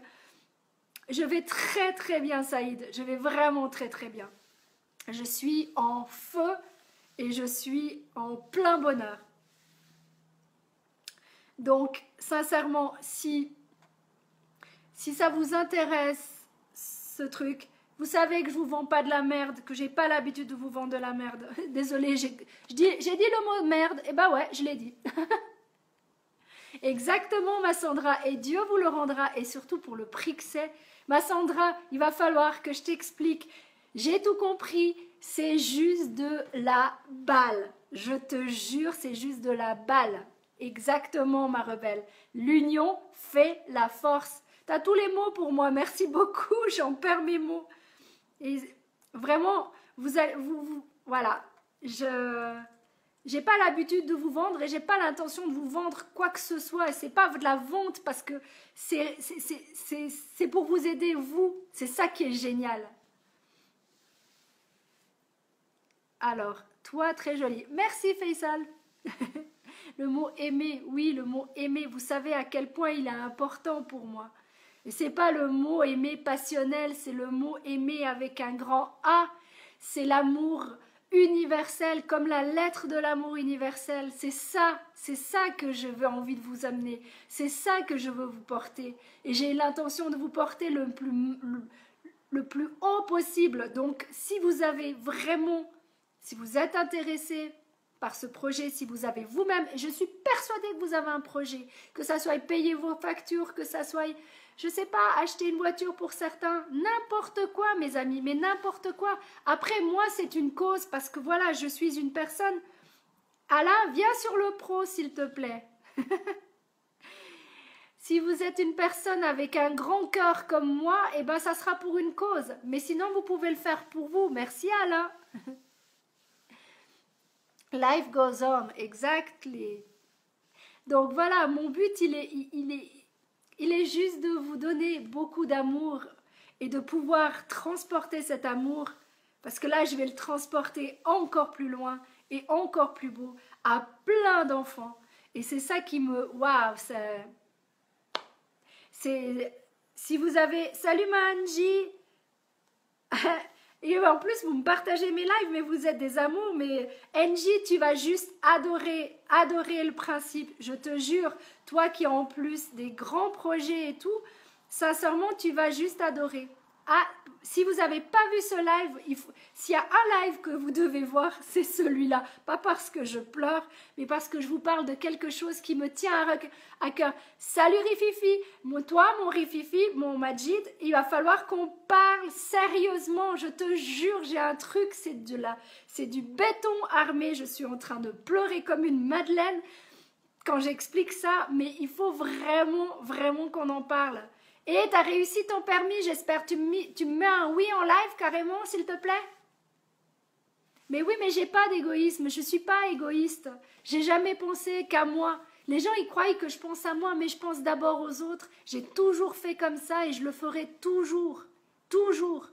Je vais très très bien, Saïd. Je vais vraiment très très bien. Je suis en feu et je suis en plein bonheur. Donc, sincèrement, si ça vous intéresse, ce truc, vous savez que je vous vends pas de la merde, que j'ai pas l'habitude de vous vendre de la merde. Désolée, j'ai dit le mot merde, et bah ouais, je l'ai dit. Exactement, ma Sandra, et Dieu vous le rendra, et surtout pour le prix que c'est. Ma Sandra, il va falloir que je t'explique. J'ai tout compris, c'est juste de la balle. Je te jure, c'est juste de la balle. Exactement, ma rebelle. L'union fait la force. T'as tous les mots pour moi, merci beaucoup, j'en perds mes mots. Et vraiment, voilà, je J'ai pas l'habitude de vous vendre et j'ai pas l'intention de vous vendre quoi que ce soit. Et c'est pas de la vente parce que c'est pour vous aider, vous. C'est ça qui est génial. Alors, toi, très joli. Merci, Faisal. Le mot aimer, oui, le mot aimer. Vous savez à quel point il est important pour moi. Et c'est pas le mot aimer passionnel, c'est le mot aimer avec un grand A. C'est l'amour universel, comme la lettre de l'amour universel. C'est ça que je veux envie de vous amener. C'est ça que je veux vous porter. Et j'ai l'intention de vous porter le plus haut possible. Donc, si vous avez vraiment, si vous êtes intéressé par ce projet, si vous avez vous-même, et je suis persuadée que vous avez un projet, que ça soit payer vos factures, que ça soit, je sais pas, acheter une voiture pour certains, n'importe quoi, mes amis, mais n'importe quoi. Après, moi, c'est une cause parce que voilà, je suis une personne. Alain, viens sur le pro, s'il te plaît. Si vous êtes une personne avec un grand cœur comme moi, eh ben, ça sera pour une cause. Mais sinon, vous pouvez le faire pour vous. Merci, Alain. Life goes on, exactly. Donc voilà, mon but, il est juste de vous donner beaucoup d'amour et de pouvoir transporter cet amour, parce que là, je vais le transporter encore plus loin et encore plus beau à plein d'enfants. Et c'est ça qui me... Waouh, c'est... Si vous avez... Salut Manji. Et en plus, vous me partagez mes lives, mais vous êtes des amours. Mais Angie, tu vas juste adorer le principe. Je te jure, toi qui as en plus des grands projets et tout, sincèrement, tu vas juste adorer. Ah, si vous n'avez pas vu ce live, s'il y a un live que vous devez voir, c'est celui-là. Pas parce que je pleure, mais parce que je vous parle de quelque chose qui me tient à cœur. Salut Rififi, toi mon Rififi, mon Majid, il va falloir qu'on parle sérieusement. Je te jure, j'ai un truc, c'est du béton armé. Je suis en train de pleurer comme une madeleine quand j'explique ça, mais il faut vraiment qu'on en parle. Et t'as réussi ton permis, j'espère. Tu me mets un oui en live carrément, s'il te plaît? Mais oui, mais j'ai pas d'égoïsme, je suis pas égoïste. J'ai jamais pensé qu'à moi. Les gens, ils croient que je pense à moi, mais je pense d'abord aux autres. J'ai toujours fait comme ça et je le ferai toujours. Toujours.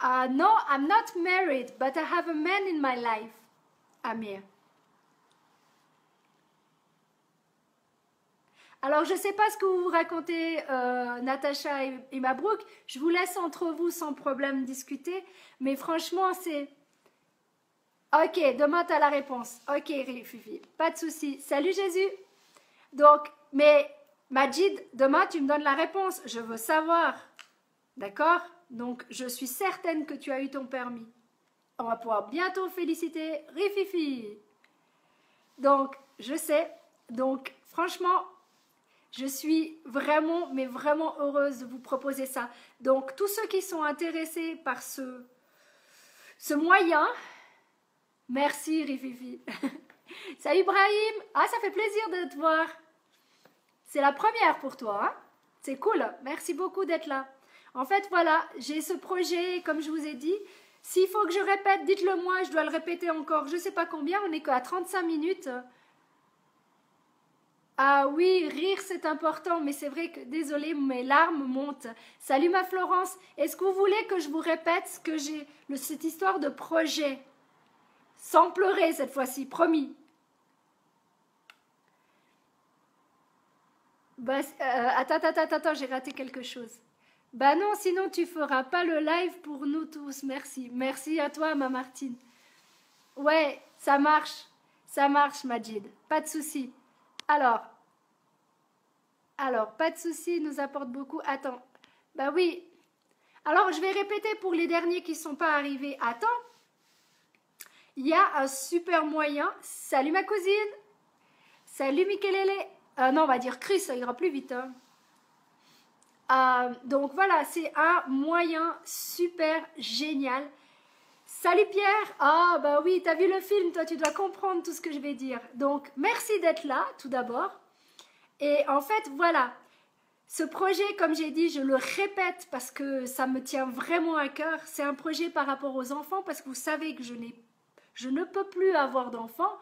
No, I'm not married, but I have a man in my life. Amir. Alors, je ne sais pas ce que vous vous racontez, Natacha et Mabrouk. Je vous laisse entre vous sans problème discuter. Mais franchement, c'est... Ok, demain, tu as la réponse. Ok, Fifi, pas de souci. Salut Jésus. Donc, mais Majid, demain, tu me donnes la réponse. Je veux savoir. D'accord? Donc, je suis certaine que tu as eu ton permis. On va pouvoir bientôt féliciter Rififi. Donc, je sais. Donc, franchement... Je suis vraiment, mais vraiment heureuse de vous proposer ça. Donc, tous ceux qui sont intéressés par ce moyen, merci Rififi. Salut Brahim. Ah, ça fait plaisir de te voir. C'est la première pour toi, hein? C'est cool. Merci beaucoup d'être là. En fait, voilà, j'ai ce projet, comme je vous ai dit. S'il faut que je répète, dites-le moi, je dois le répéter encore. Je ne sais pas combien, on est qu'à 35 minutes. Ah oui, rire c'est important, mais c'est vrai que, désolé, mes larmes montent. Salut ma Florence, est-ce que vous voulez que je vous répète ce que j'ai, cette histoire de projet? Sans pleurer cette fois-ci, promis. Bah, attends, j'ai raté quelque chose. Bah non, sinon tu feras pas le live pour nous tous, merci. Merci à toi ma Martine. Ouais, ça marche, Majid, pas de souci. Alors, pas de souci, il nous apporte beaucoup. Attends, bah oui. Alors, je vais répéter pour les derniers qui ne sont pas arrivés. Attends, il y a un super moyen. Salut ma cousine. Salut Mikelele. Non, on va dire Chris, ça ira plus vite. Hein. Donc voilà, c'est un moyen super génial. Salut Pierre. Ah bah oui, t'as vu le film, toi tu dois comprendre tout ce que je vais dire. Donc merci d'être là tout d'abord. Et en fait voilà, ce projet comme j'ai dit, je le répète parce que ça me tient vraiment à cœur. C'est un projet par rapport aux enfants parce que vous savez que je n'ai je ne peux plus avoir d'enfants.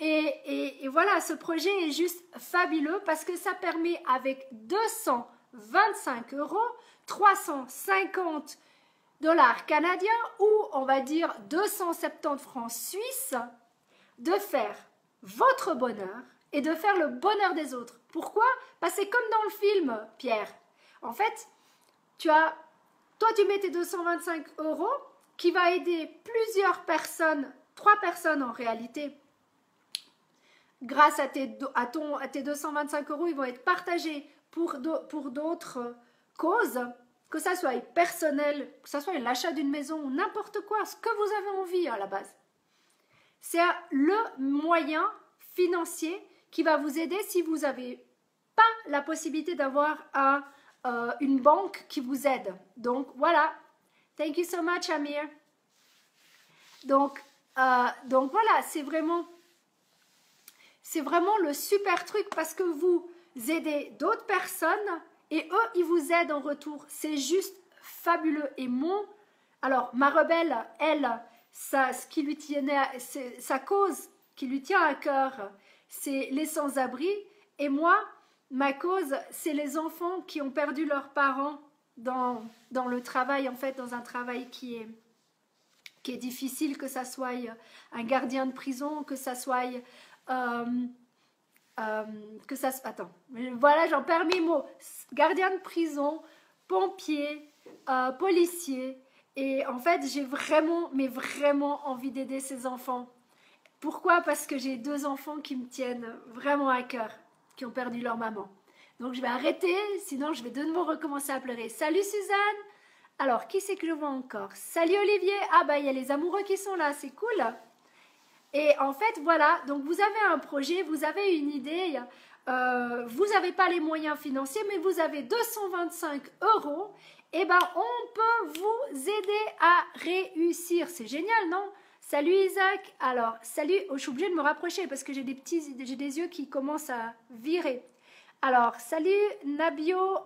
Et voilà, ce projet est juste fabuleux parce que ça permet avec 225 €, 350 $ canadiens ou on va dire 270 francs suisses, de faire votre bonheur et de faire le bonheur des autres. Pourquoi? Parce que c'est comme dans le film, Pierre. En fait, toi tu mets tes 225 € qui va aider plusieurs personnes, 3 personnes en réalité. Grâce à tes 225 €, ils vont être partagés pour d'autres causes, que ça soit personnel, que ça soit l'achat d'une maison, n'importe quoi, ce que vous avez envie à la base. C'est le moyen financier qui va vous aider si vous n'avez pas la possibilité d'avoir une banque qui vous aide. Donc voilà. Thank you so much, Amir. Donc voilà, c'est vraiment le super truc parce que vous aidez d'autres personnes et eux, ils vous aident en retour. C'est juste fabuleux. Et alors, ma rebelle, elle, sa cause qui lui tient à cœur, c'est les sans-abri. Et moi, ma cause, c'est les enfants qui ont perdu leurs parents dans le travail, en fait, dans un travail qui est difficile, que ça soit un gardien de prison, que ça soit... attends, voilà, j'en perds mes mots. Gardien de prison, pompier, policier. Et en fait, j'ai vraiment, mais vraiment envie d'aider ces enfants. Pourquoi? Parce que j'ai 2 enfants qui me tiennent vraiment à cœur, qui ont perdu leur maman. Donc je vais arrêter, sinon je vais de nouveau recommencer à pleurer. Salut Suzanne! Alors, qui c'est que je vois encore? Salut Olivier! Ah bah il y a les amoureux qui sont là, c'est cool! Et en fait, voilà, donc vous avez un projet, vous avez une idée, vous n'avez pas les moyens financiers, mais vous avez 225 €, et ben on peut vous aider à réussir. C'est génial, non? Salut Isaac. Alors, salut, je suis obligée de me rapprocher parce que j'ai des yeux qui commencent à virer. Alors, salut Nabiola,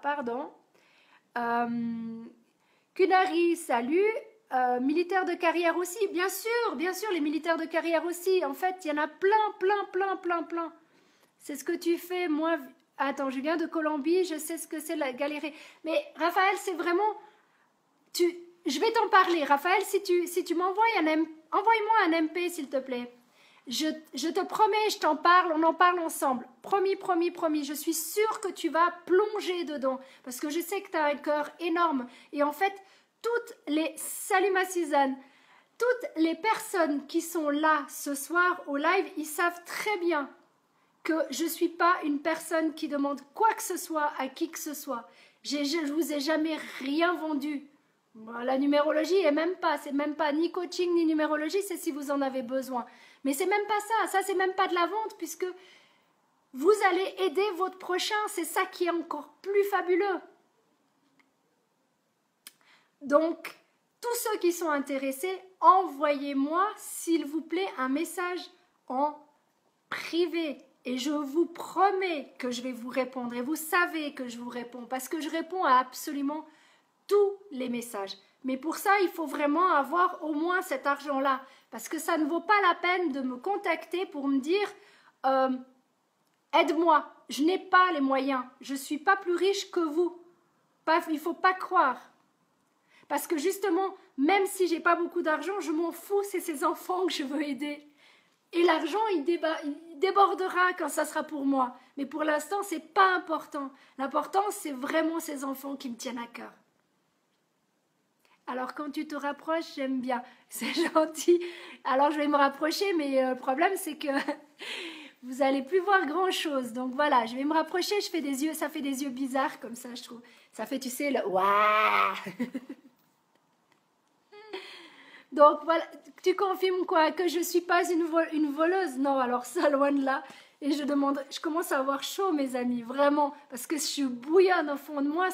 pardon. Kunari, salut. Militaires de carrière aussi, bien sûr, les militaires de carrière aussi. En fait, il y en a plein. C'est ce que tu fais, moi. Attends, je viens de Colombie, je sais ce que c'est la galérer. Mais Raphaël, c'est vraiment... Je vais t'en parler, Raphaël, si tu m'envoies envoie-moi un MP, s'il te plaît. Je te promets, je t'en parle, on en parle ensemble. Promis. Je suis sûre que tu vas plonger dedans. Parce que je sais que tu as un cœur énorme. Et en fait... Salut ma Suzanne, toutes les personnes qui sont là ce soir au live, ils savent très bien que je ne suis pas une personne qui demande quoi que ce soit à qui que ce soit. Je ne vous ai jamais rien vendu. Bon, la numérologie c'est même pas ni coaching ni numérologie, c'est si vous en avez besoin. Mais c'est même pas ça c'est même pas de la vente puisque vous allez aider votre prochain, c'est ça qui est encore plus fabuleux. Donc, tous ceux qui sont intéressés, envoyez-moi, s'il vous plaît, un message en privé. Et je vous promets que je vais vous répondre. Et vous savez que je vous réponds, parce que je réponds à absolument tous les messages. Mais pour ça, il faut vraiment avoir au moins cet argent-là. Parce que ça ne vaut pas la peine de me contacter pour me dire aide-moi, je n'ai pas les moyens. Je ne suis pas plus riche que vous. Il ne faut pas croire. Parce que justement, même si j'ai pas beaucoup d'argent, je m'en fous, c'est ces enfants que je veux aider. Et l'argent, il débordera quand ça sera pour moi. Mais pour l'instant, c'est pas important. L'important, c'est vraiment ces enfants qui me tiennent à cœur. Alors, quand tu te rapproches, j'aime bien. C'est gentil. Alors, je vais me rapprocher, mais le problème, c'est que vous n'allez plus voir grand-chose. Donc, voilà, je vais me rapprocher, je fais des yeux, ça fait des yeux bizarres, comme ça, je trouve. Ça fait, tu sais, le « Waouh !» Donc voilà, tu confirmes quoi? Que je ne suis pas une voleuse? Non, alors ça, loin de là. Et je commence à avoir chaud, mes amis, vraiment. Parce que je suis bouillonne au fond de moi,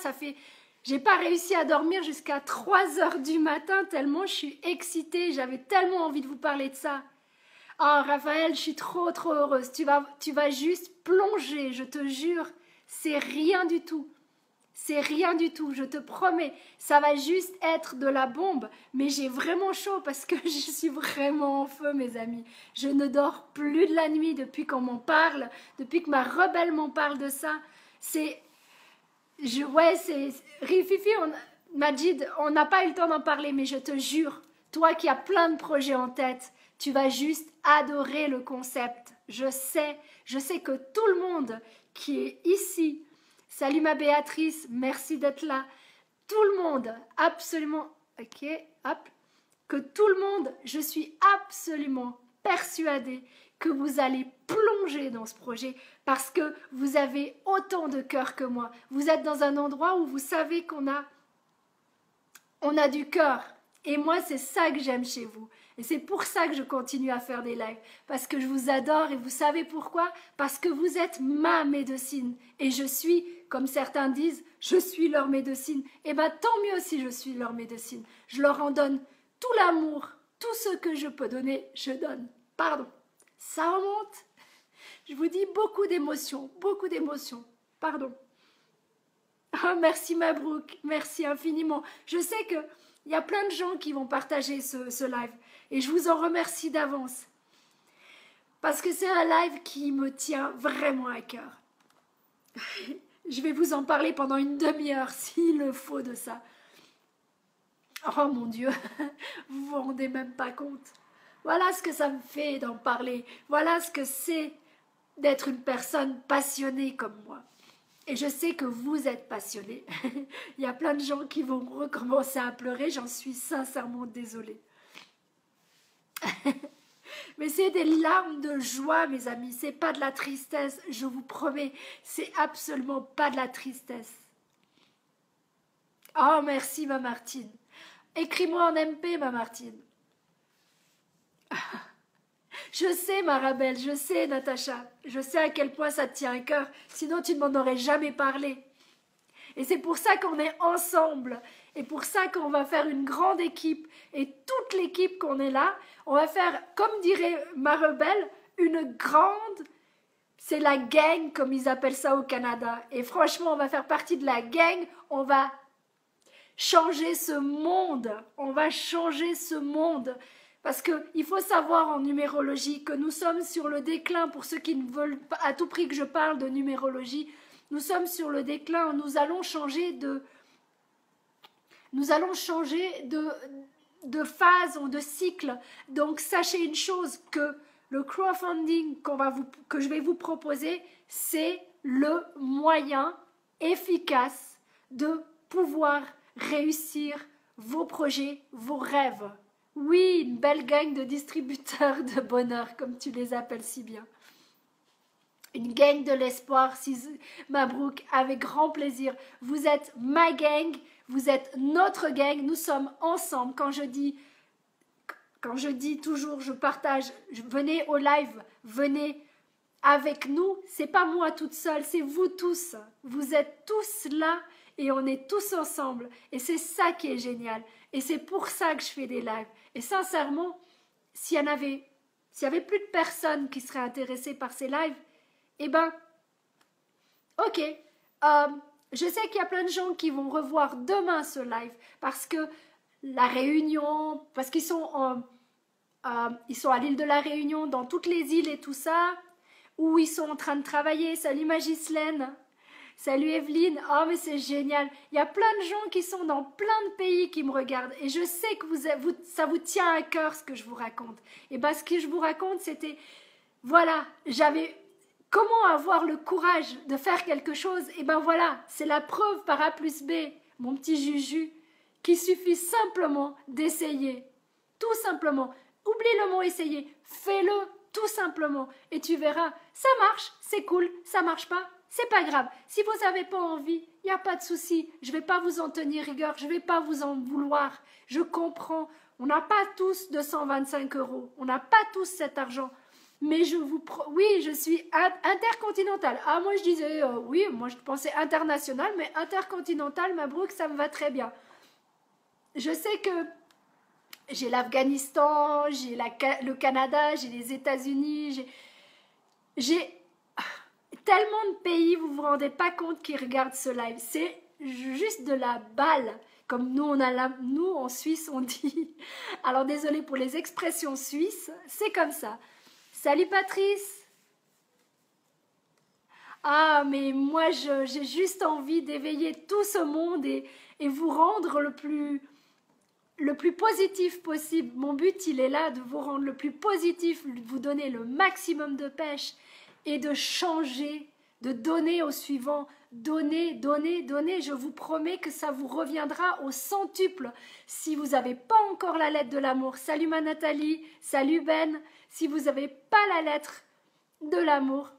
j'ai pas réussi à dormir jusqu'à 3 h du matin, tellement je suis excitée, j'avais tellement envie de vous parler de ça. Oh, Raphaël, je suis trop heureuse. Tu vas juste plonger, je te jure. C'est rien du tout. C'est rien du tout, je te promets. Ça va juste être de la bombe. Mais j'ai vraiment chaud parce que je suis vraiment en feu, mes amis. Je ne dors plus de la nuit depuis qu'on m'en parle, depuis que ma rebelle m'en parle de ça. C'est... Ouais, c'est... Rififi, Majid, on n'a pas eu le temps d'en parler, mais je te jure, toi qui as plein de projets en tête, tu vas juste adorer le concept. Je sais que tout le monde qui est ici, salut ma Béatrice, merci d'être là, tout le monde, absolument, ok, hop, que tout le monde, je suis absolument persuadée que vous allez plonger dans ce projet parce que vous avez autant de cœur que moi. Vous êtes dans un endroit où vous savez qu'on a du cœur. Et moi, c'est ça que j'aime chez vous. Et c'est pour ça que je continue à faire des lives. Parce que je vous adore et vous savez pourquoi? Parce que vous êtes ma médecine. Et je suis, comme certains disent, je suis leur médecine. Et bien, tant mieux si je suis leur médecine. Je leur en donne tout l'amour, tout ce que je peux donner, je donne. Pardon. Ça remonte. Je vous dis beaucoup d'émotions, beaucoup d'émotions. Pardon. Oh, merci Mabrouk, merci infiniment. Je sais qu'il y a plein de gens qui vont partager ce live et je vous en remercie d'avance. Parce que c'est un live qui me tient vraiment à cœur. Je vais vous en parler pendant une demi-heure s'il le faut de ça. Oh mon Dieu, vous vous rendez même pas compte. Voilà ce que ça me fait d'en parler. Voilà ce que c'est d'être une personne passionnée comme moi. Et je sais que vous êtes passionnés. Il y a plein de gens qui vont recommencer à pleurer. J'en suis sincèrement désolée. Mais c'est des larmes de joie, mes amis. C'est pas de la tristesse, je vous promets. C'est absolument pas de la tristesse. Oh, merci, ma Martine. Écris-moi en MP, ma Martine. Je sais, Marabelle, je sais, Natacha. Je sais à quel point ça te tient à cœur. Sinon, tu ne m'en aurais jamais parlé. Et c'est pour ça qu'on est ensemble. Et pour ça qu'on va faire une grande équipe. Et toute l'équipe qu'on est là, on va faire, comme dirait Marabelle, une grande... C'est la gang, comme ils appellent ça au Canada. Et franchement, on va faire partie de la gang. On va changer ce monde. On va changer ce monde. Parce qu'il faut savoir en numérologie que nous sommes sur le déclin, pour ceux qui ne veulent pas à tout prix que je parle de numérologie, nous sommes sur le déclin, nous allons changer de phase ou de cycle. Donc sachez une chose, que le crowdfunding que je vais vous proposer, c'est le moyen efficace de pouvoir réussir vos projets, vos rêves. Oui, une belle gang de distributeurs de bonheur, comme tu les appelles si bien. Une gang de l'espoir, Mabrouk, avec grand plaisir. Vous êtes ma gang, vous êtes notre gang, nous sommes ensemble. Quand je dis toujours, je partage, venez au live, venez avec nous. C'est pas moi toute seule, c'est vous tous. Vous êtes tous là et on est tous ensemble. Et c'est ça qui est génial. Et c'est pour ça que je fais des lives. Et sincèrement, s'il y avait plus de personnes qui seraient intéressées par ces lives, eh ben, ok. Je sais qu'il y a plein de gens qui vont revoir demain ce live parce que la Réunion, parce qu'ils sont à l'île de la Réunion, dans toutes les îles et tout ça, où ils sont en train de travailler. Salut Magislaine. Salut Evelyne, oh mais c'est génial. Il y a plein de gens qui sont dans plein de pays qui me regardent et je sais que ça vous tient à cœur ce que je vous raconte. Et bien ce que je vous raconte c'était, voilà, comment avoir le courage de faire quelque chose. Et ben voilà, c'est la preuve par A plus B, mon petit Juju, qu'il suffit simplement d'essayer. Tout simplement. Oublie le mot essayer, fais-le tout simplement et tu verras, ça marche, c'est cool, ça marche pas. C'est pas grave. Si vous n'avez pas envie, il n'y a pas de souci. Je ne vais pas vous en tenir rigueur. Je ne vais pas vous en vouloir. Je comprends. On n'a pas tous 225 €. On n'a pas tous cet argent. Mais oui, je suis intercontinentale. Ah, moi je disais, oui, moi je pensais international, mais intercontinental, Mabrouk, ça me va très bien. Je sais que j'ai l'Afghanistan, j'ai le Canada, j'ai les États-Unis, j'ai tellement de pays, vous vous rendez pas compte qui regardent ce live. C'est juste de la balle, comme nous, nous en Suisse on dit. Alors désolé pour les expressions suisses, c'est comme ça. Salut Patrice. Ah, mais moi, j'ai juste envie d'éveiller tout ce monde et vous rendre le plus positif possible. Mon but, il est là de vous rendre le plus positif, de vous donner le maximum de pêche et de changer, de donner au suivant. Donner, donner, donner. Je vous promets que ça vous reviendra au centuple. Si vous n'avez pas encore la lettre de l'amour, salut ma Nathalie, salut Ben. Si vous n'avez pas la lettre de l'amour,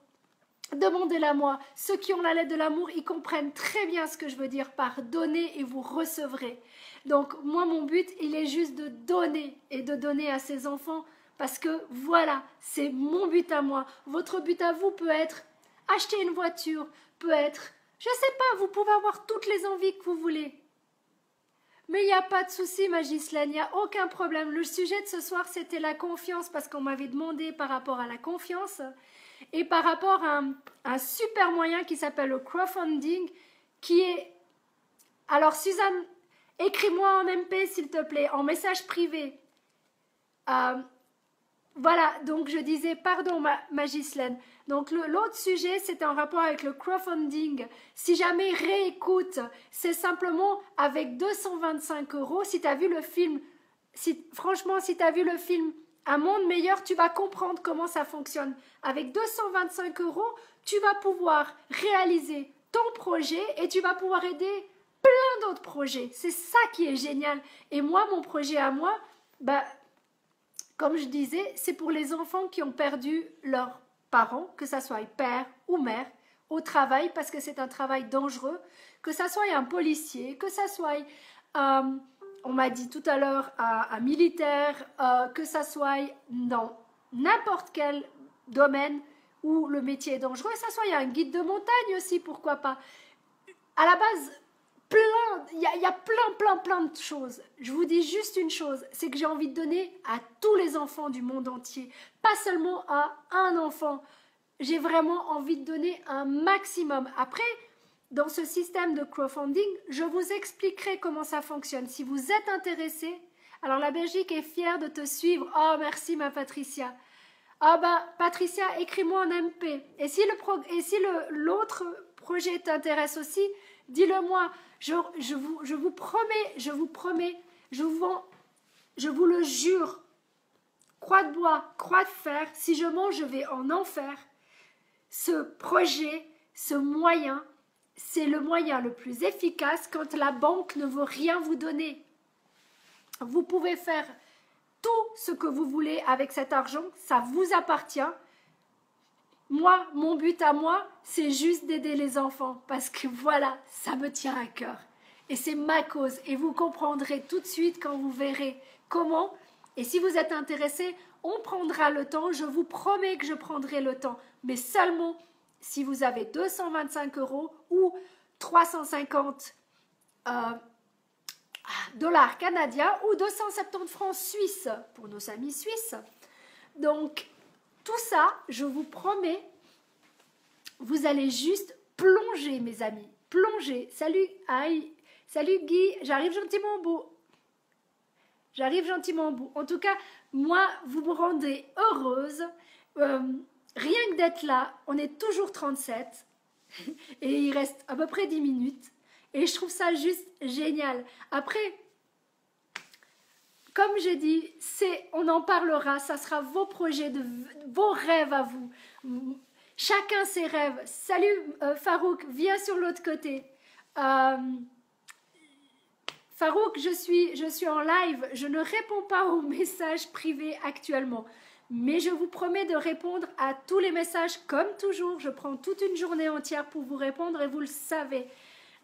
demandez-la moi. Ceux qui ont la lettre de l'amour, ils comprennent très bien ce que je veux dire par donner et vous recevrez. Donc moi, mon but, il est juste de donner et de donner à ces enfants parce que voilà, c'est mon but à moi. Votre but à vous peut être acheter une voiture, peut être, je sais pas, vous pouvez avoir toutes les envies que vous voulez. Mais il n'y a pas de souci, ma Ghislaine, il n'y a aucun problème. Le sujet de ce soir, c'était la confiance parce qu'on m'avait demandé par rapport à la confiance. Et par rapport à un super moyen qui s'appelle le crowdfunding, qui est... Alors Suzanne, écris-moi en MP s'il te plaît, en message privé. Voilà, donc je disais, pardon ma Ghislaine. Donc l'autre sujet, c'était en rapport avec le crowdfunding. Si jamais réécoute, c'est simplement avec 225 €. Si tu as vu le film, franchement, si tu as vu le film Un monde meilleur, tu vas comprendre comment ça fonctionne. Avec 225 €, tu vas pouvoir réaliser ton projet et tu vas pouvoir aider plein d'autres projets. C'est ça qui est génial. Et moi, mon projet à moi, comme je disais, c'est pour les enfants qui ont perdu leurs parents, que ça soit père ou mère, au travail, parce que c'est un travail dangereux, que ça soit un policier, que ça soit... on m'a dit tout à l'heure un militaire, que ça soit dans n'importe quel domaine où le métier est dangereux, que ça soit un guide de montagne aussi, pourquoi pas. À la base, il y a plein de choses. Je vous dis juste une chose, c'est que j'ai envie de donner à tous les enfants du monde entier, pas seulement à un enfant. J'ai vraiment envie de donner un maximum. Après, dans ce système de crowdfunding, je vous expliquerai comment ça fonctionne. Si vous êtes intéressé, alors la Belgique est fière de te suivre. Oh, merci ma Patricia. Ah Patricia, écris-moi en MP. Et si l'autre projet t'intéresse aussi, dis-le moi. Je vous promets, je vous le jure. Croix de bois, croix de fer, si je mange, je vais en enfer. Ce projet, ce moyen, c'est le moyen le plus efficace quand la banque ne veut rien vous donner. Vous pouvez faire tout ce que vous voulez avec cet argent, ça vous appartient. Moi, mon but à moi, c'est juste d'aider les enfants parce que voilà, ça me tient à cœur. Et c'est ma cause et vous comprendrez tout de suite quand vous verrez comment. Et si vous êtes intéressé, on prendra le temps, je vous promets que je prendrai le temps, mais seulement si vous avez 225 € ou 350 dollars canadiens ou 270 francs suisses pour nos amis suisses. Donc, tout ça, je vous promets, vous allez juste plonger, mes amis. Plonger. Salut, salut Guy, j'arrive gentiment au bout. J'arrive gentiment au bout. En tout cas, moi, vous me rendez heureuse. Rien que d'être là, on est toujours 37 et il reste à peu près 10 minutes. Et je trouve ça juste génial. Après, comme j'ai dit, on en parlera, ça sera vos projets, vos rêves à vous. Chacun ses rêves. Salut Farouk, viens sur l'autre côté. Farouk, je suis en live, je ne réponds pas aux messages privés actuellement. Mais je vous promets de répondre à tous les messages comme toujours. Je prends toute une journée entière pour vous répondre et vous le savez.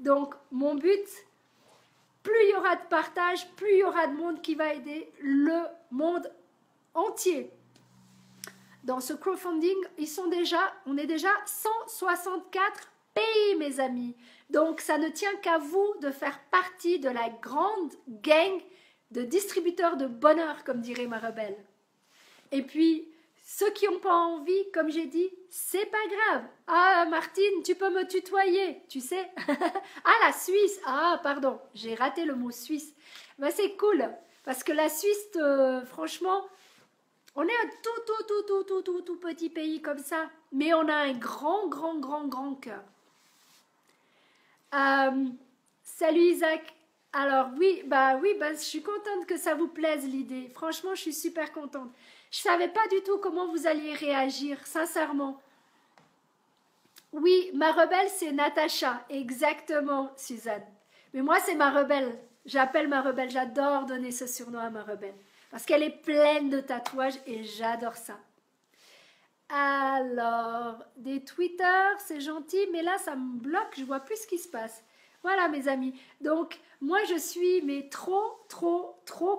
Donc, mon but, plus il y aura de partage, plus il y aura de monde qui va aider le monde entier. Dans ce crowdfunding, on est déjà 164 pays, mes amis. Donc, ça ne tient qu'à vous de faire partie de la grande gang de distributeurs de bonheur, comme dirait ma rebelle. Et puis, Ceux qui n'ont pas envie, comme j'ai dit, c'est pas grave. Ah, Martine, tu peux me tutoyer, tu sais. Ah, la Suisse. Ah, pardon, j'ai raté le mot Suisse. Ben, c'est cool, parce que la Suisse, franchement, on est un tout petit pays comme ça, mais on a un grand cœur. Salut Isaac. Alors oui, je suis contente que ça vous plaise l'idée. Franchement, je suis super contente. Je savais pas du tout comment vous alliez réagir, sincèrement. Oui, ma rebelle, c'est Natacha. Exactement, Suzanne. Mais moi, c'est ma rebelle. J'appelle ma rebelle. J'adore donner ce surnom à ma rebelle. Parce qu'elle est pleine de tatouages et j'adore ça. Alors, des Twitter, c'est gentil, mais là, ça me bloque. Je vois plus ce qui se passe. Voilà, mes amis. Donc, moi, je suis mais trop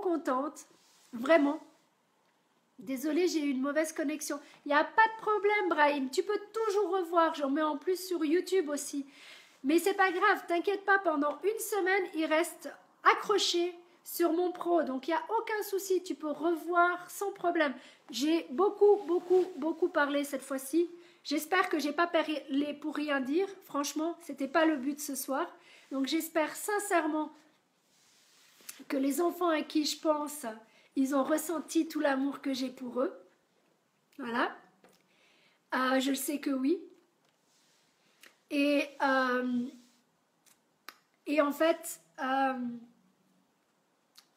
contente. Vraiment. Désolée, j'ai eu une mauvaise connexion. Il n'y a pas de problème, Brahim. Tu peux toujours revoir. J'en mets en plus sur YouTube aussi. Mais c'est pas grave. T'inquiète pas. Pendant une semaine, il reste accroché sur mon pro. Donc, il n'y a aucun souci. Tu peux revoir sans problème. J'ai beaucoup parlé cette fois-ci. J'espère que j'ai pas parlé pour rien dire. Franchement, c'était pas le but ce soir. Donc, j'espère sincèrement que les enfants à qui je pense, ils ont ressenti tout l'amour que j'ai pour eux. Voilà. Je sais que oui. Et en fait,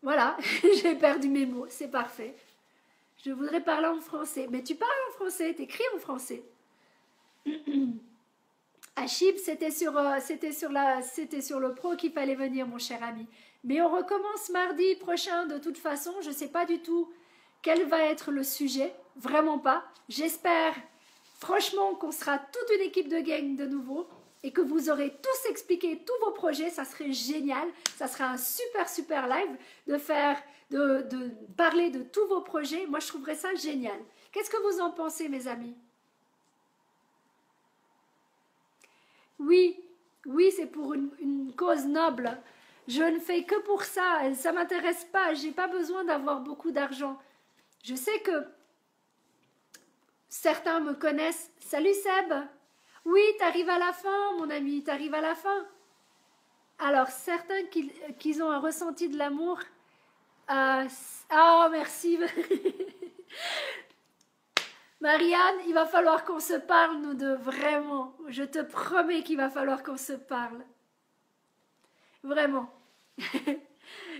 voilà, j'ai perdu mes mots, c'est parfait. Je voudrais parler en français. Mais tu parles en français, t'écris en français. Achib, c'était sur le pro qu'il fallait venir, mon cher ami. Mais on recommence mardi prochain de toute façon. Je ne sais pas du tout quel va être le sujet. Vraiment pas. J'espère franchement qu'on sera toute une équipe de gang de nouveau et que vous aurez tous expliqué tous vos projets. Ça serait génial. Ça sera un super live de parler de tous vos projets. Moi, je trouverais ça génial. Qu'est-ce que vous en pensez, mes amis? Oui, c'est pour une cause noble. Je ne fais que pour ça. Ça m'intéresse pas. J'ai pas besoin d'avoir beaucoup d'argent. Je sais que certains me connaissent. Salut Seb. Oui, t'arrives à la fin, mon ami. T'arrives à la fin. Alors, certains qui ont un ressenti de l'amour. Oh, merci. Marianne, il va falloir qu'on se parle, nous deux, vraiment. Je te promets qu'il va falloir qu'on se parle. Vraiment.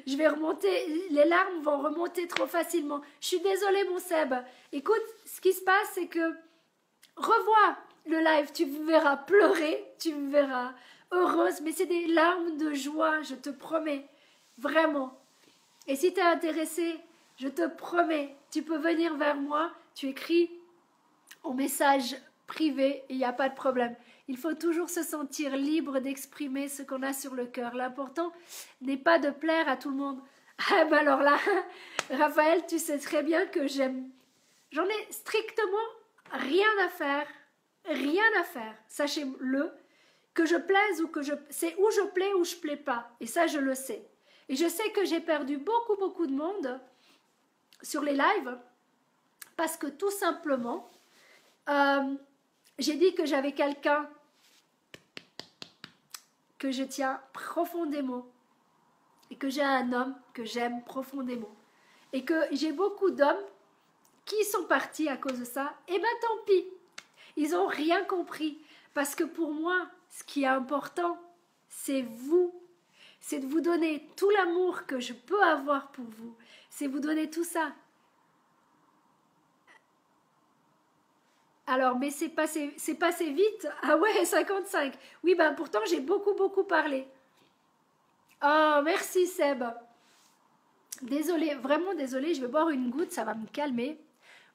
Je vais remonter, les larmes vont remonter trop facilement. Je suis désolée, mon Seb. Écoute, ce qui se passe, c'est que revois le live, tu me verras pleurer, tu me verras heureuse, mais c'est des larmes de joie, je te promets. Vraiment. Et si tu es intéressé, je te promets, tu peux venir vers moi, tu écris en message privé, il n'y a pas de problème. Il faut toujours se sentir libre d'exprimer ce qu'on a sur le cœur. L'important n'est pas de plaire à tout le monde. Ah ben alors là, Raphaël, tu sais très bien que j'aime. J'en ai strictement rien à faire. Rien à faire. Sachez-le, que je plaise ou que je... C'est où je plais ou je plais pas. Et ça, je le sais. Et je sais que j'ai perdu beaucoup de monde sur les lives parce que tout simplement, j'ai dit que j'avais quelqu'un que je tiens profondément et que j'ai un homme que j'aime profondément et que j'ai beaucoup d'hommes qui sont partis à cause de ça. Et ben tant pis, ils n'ont rien compris parce que pour moi, ce qui est important, c'est vous. C'est de vous donner tout l'amour que je peux avoir pour vous. C'est vous donner tout ça. Alors, mais c'est passé vite. Ah ouais, 55. Oui, ben pourtant, j'ai beaucoup parlé. Oh, merci Seb. Désolée, vraiment désolée, je vais boire une goutte, ça va me calmer.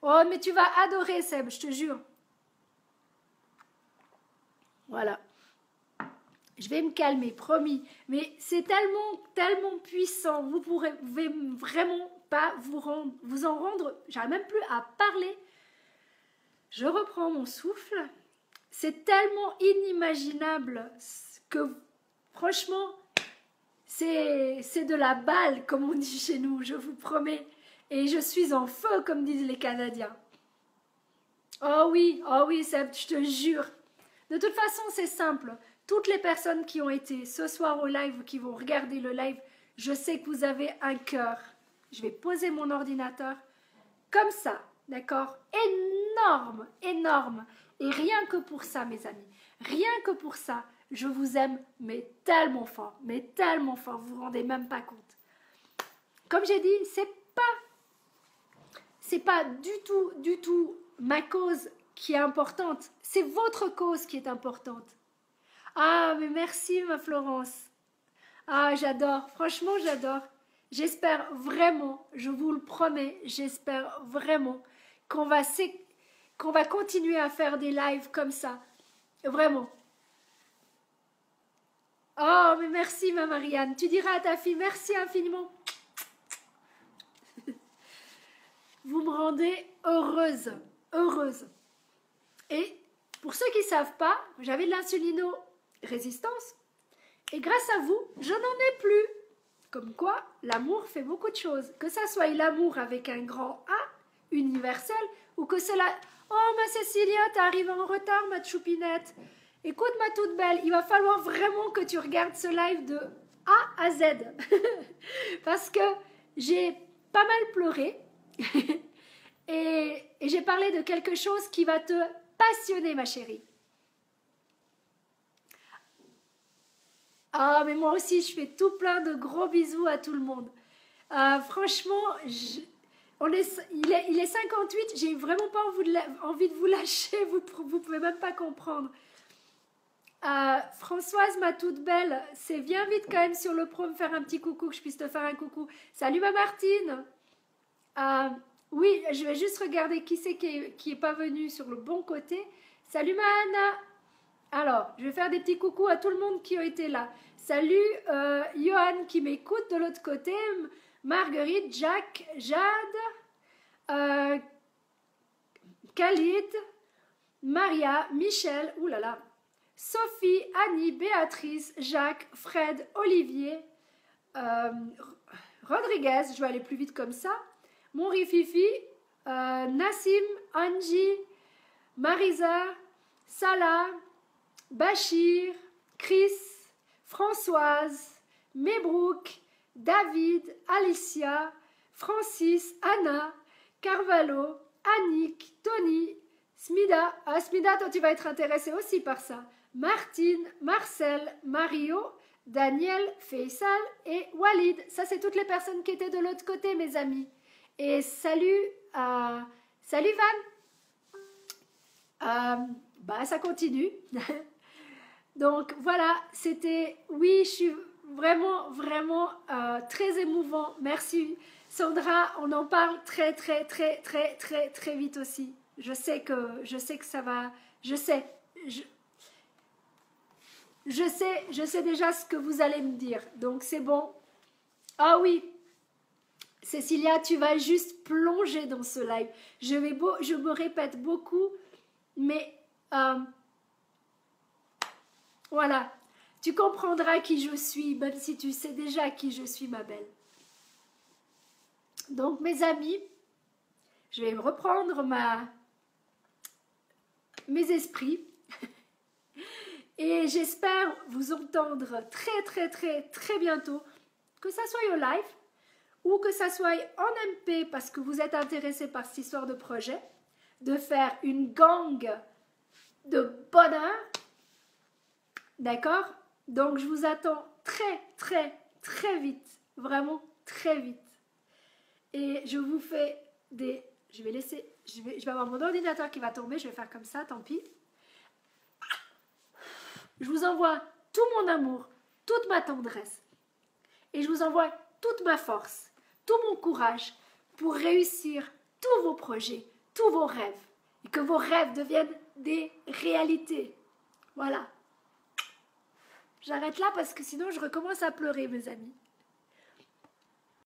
Oh, mais tu vas adorer Seb, je te jure. Voilà. Je vais me calmer, promis. Mais c'est tellement puissant. Vous pouvez vraiment pas vous en rendre. J'arrive même plus à parler. Je reprends mon souffle. C'est tellement inimaginable que, franchement, c'est de la balle, comme on dit chez nous, je vous promets. Et je suis en feu, comme disent les Canadiens. oh oui, Seb, je te jure. De toute façon, c'est simple. Toutes les personnes qui ont été ce soir au live, qui vont regarder le live, je sais que vous avez un cœur. Je vais poser mon ordinateur comme ça, d'accord? Énorme, énorme. Et rien que pour ça, mes amis, rien que pour ça, je vous aime, mais tellement fort, vous vous rendez même pas compte. Comme j'ai dit, c'est pas du tout ma cause qui est importante, c'est votre cause qui est importante. Ah, mais merci ma Florence. Ah, j'adore, franchement j'adore. J'espère vraiment, je vous le promets, j'espère vraiment qu'on va continuer à faire des lives comme ça. Vraiment. Oh, mais merci ma Marianne. Tu diras à ta fille merci infiniment. Vous me rendez heureuse, heureuse. Et pour ceux qui ne savent pas, j'avais de l'insulino-résistance. Et grâce à vous, je n'en ai plus. Comme quoi, l'amour fait beaucoup de choses. Que ça soit l'amour avec un grand A, universel, ou que c'est la... Oh, ma Cécilia, t'es arrivée en retard, ma choupinette. Écoute, ma toute belle, il va falloir vraiment que tu regardes ce live de A à Z. Parce que j'ai pas mal pleuré. et j'ai parlé de quelque chose qui va te passionner, ma chérie. Ah, mais moi aussi, je fais tout plein de gros bisous à tout le monde. Franchement, il est 58, j'ai vraiment pas envie de vous lâcher, vous pouvez même pas comprendre. Françoise, ma toute belle, c'est viens vite quand même sur le pro me faire un petit coucou, que je puisse te faire un coucou. Salut ma Martine. Oui, je vais juste regarder qui c'est qui est pas venu sur le bon côté. Salut ma Anna. Alors, je vais faire des petits coucous à tout le monde qui a été là. Salut Johan qui m'écoute de l'autre côté. Marguerite, Jacques, Jade, Khalid, Maria, Michel, oulala, Sophie, Annie, Béatrice, Jacques, Fred, Olivier, Rodriguez, je vais aller plus vite comme ça, mon Rififi, Nassim, Angie, Marisa, Salah, Bachir, Chris, Françoise, Mebrouk, David, Alicia, Francis, Anna, Carvalho, Annick, Tony, Smida. Ah, Smida, toi tu vas être intéressée aussi par ça. Martine, Marcel, Mario, Daniel, Faisal et Walid. Ça, c'est toutes les personnes qui étaient de l'autre côté, mes amis. Et salut, salut Van. Ça continue. Donc voilà, c'était, oui, je suis vraiment très émouvant. Merci Sandra, on en parle très vite aussi. Je sais que ça va, je sais déjà ce que vous allez me dire. Donc c'est bon. Ah oui, Cécilia, tu vas juste plonger dans ce live. Je me répète beaucoup, mais voilà, tu comprendras qui je suis, même si tu sais déjà qui je suis, ma belle. Donc, mes amis, je vais reprendre mes esprits et j'espère vous entendre très bientôt, que ça soit au live ou que ça soit en MP parce que vous êtes intéressé par cette histoire de projet, de faire une gang de bonheur. D'accord? Donc, je vous attends très vite. Vraiment très vite. Et je vous fais des... Je vais avoir mon ordinateur qui va tomber. Je vais faire comme ça, tant pis. Je vous envoie tout mon amour, toute ma tendresse. Et je vous envoie toute ma force, tout mon courage pour réussir tous vos projets, tous vos rêves. Et que vos rêves deviennent des réalités. Voilà. J'arrête là parce que sinon je recommence à pleurer, mes amis.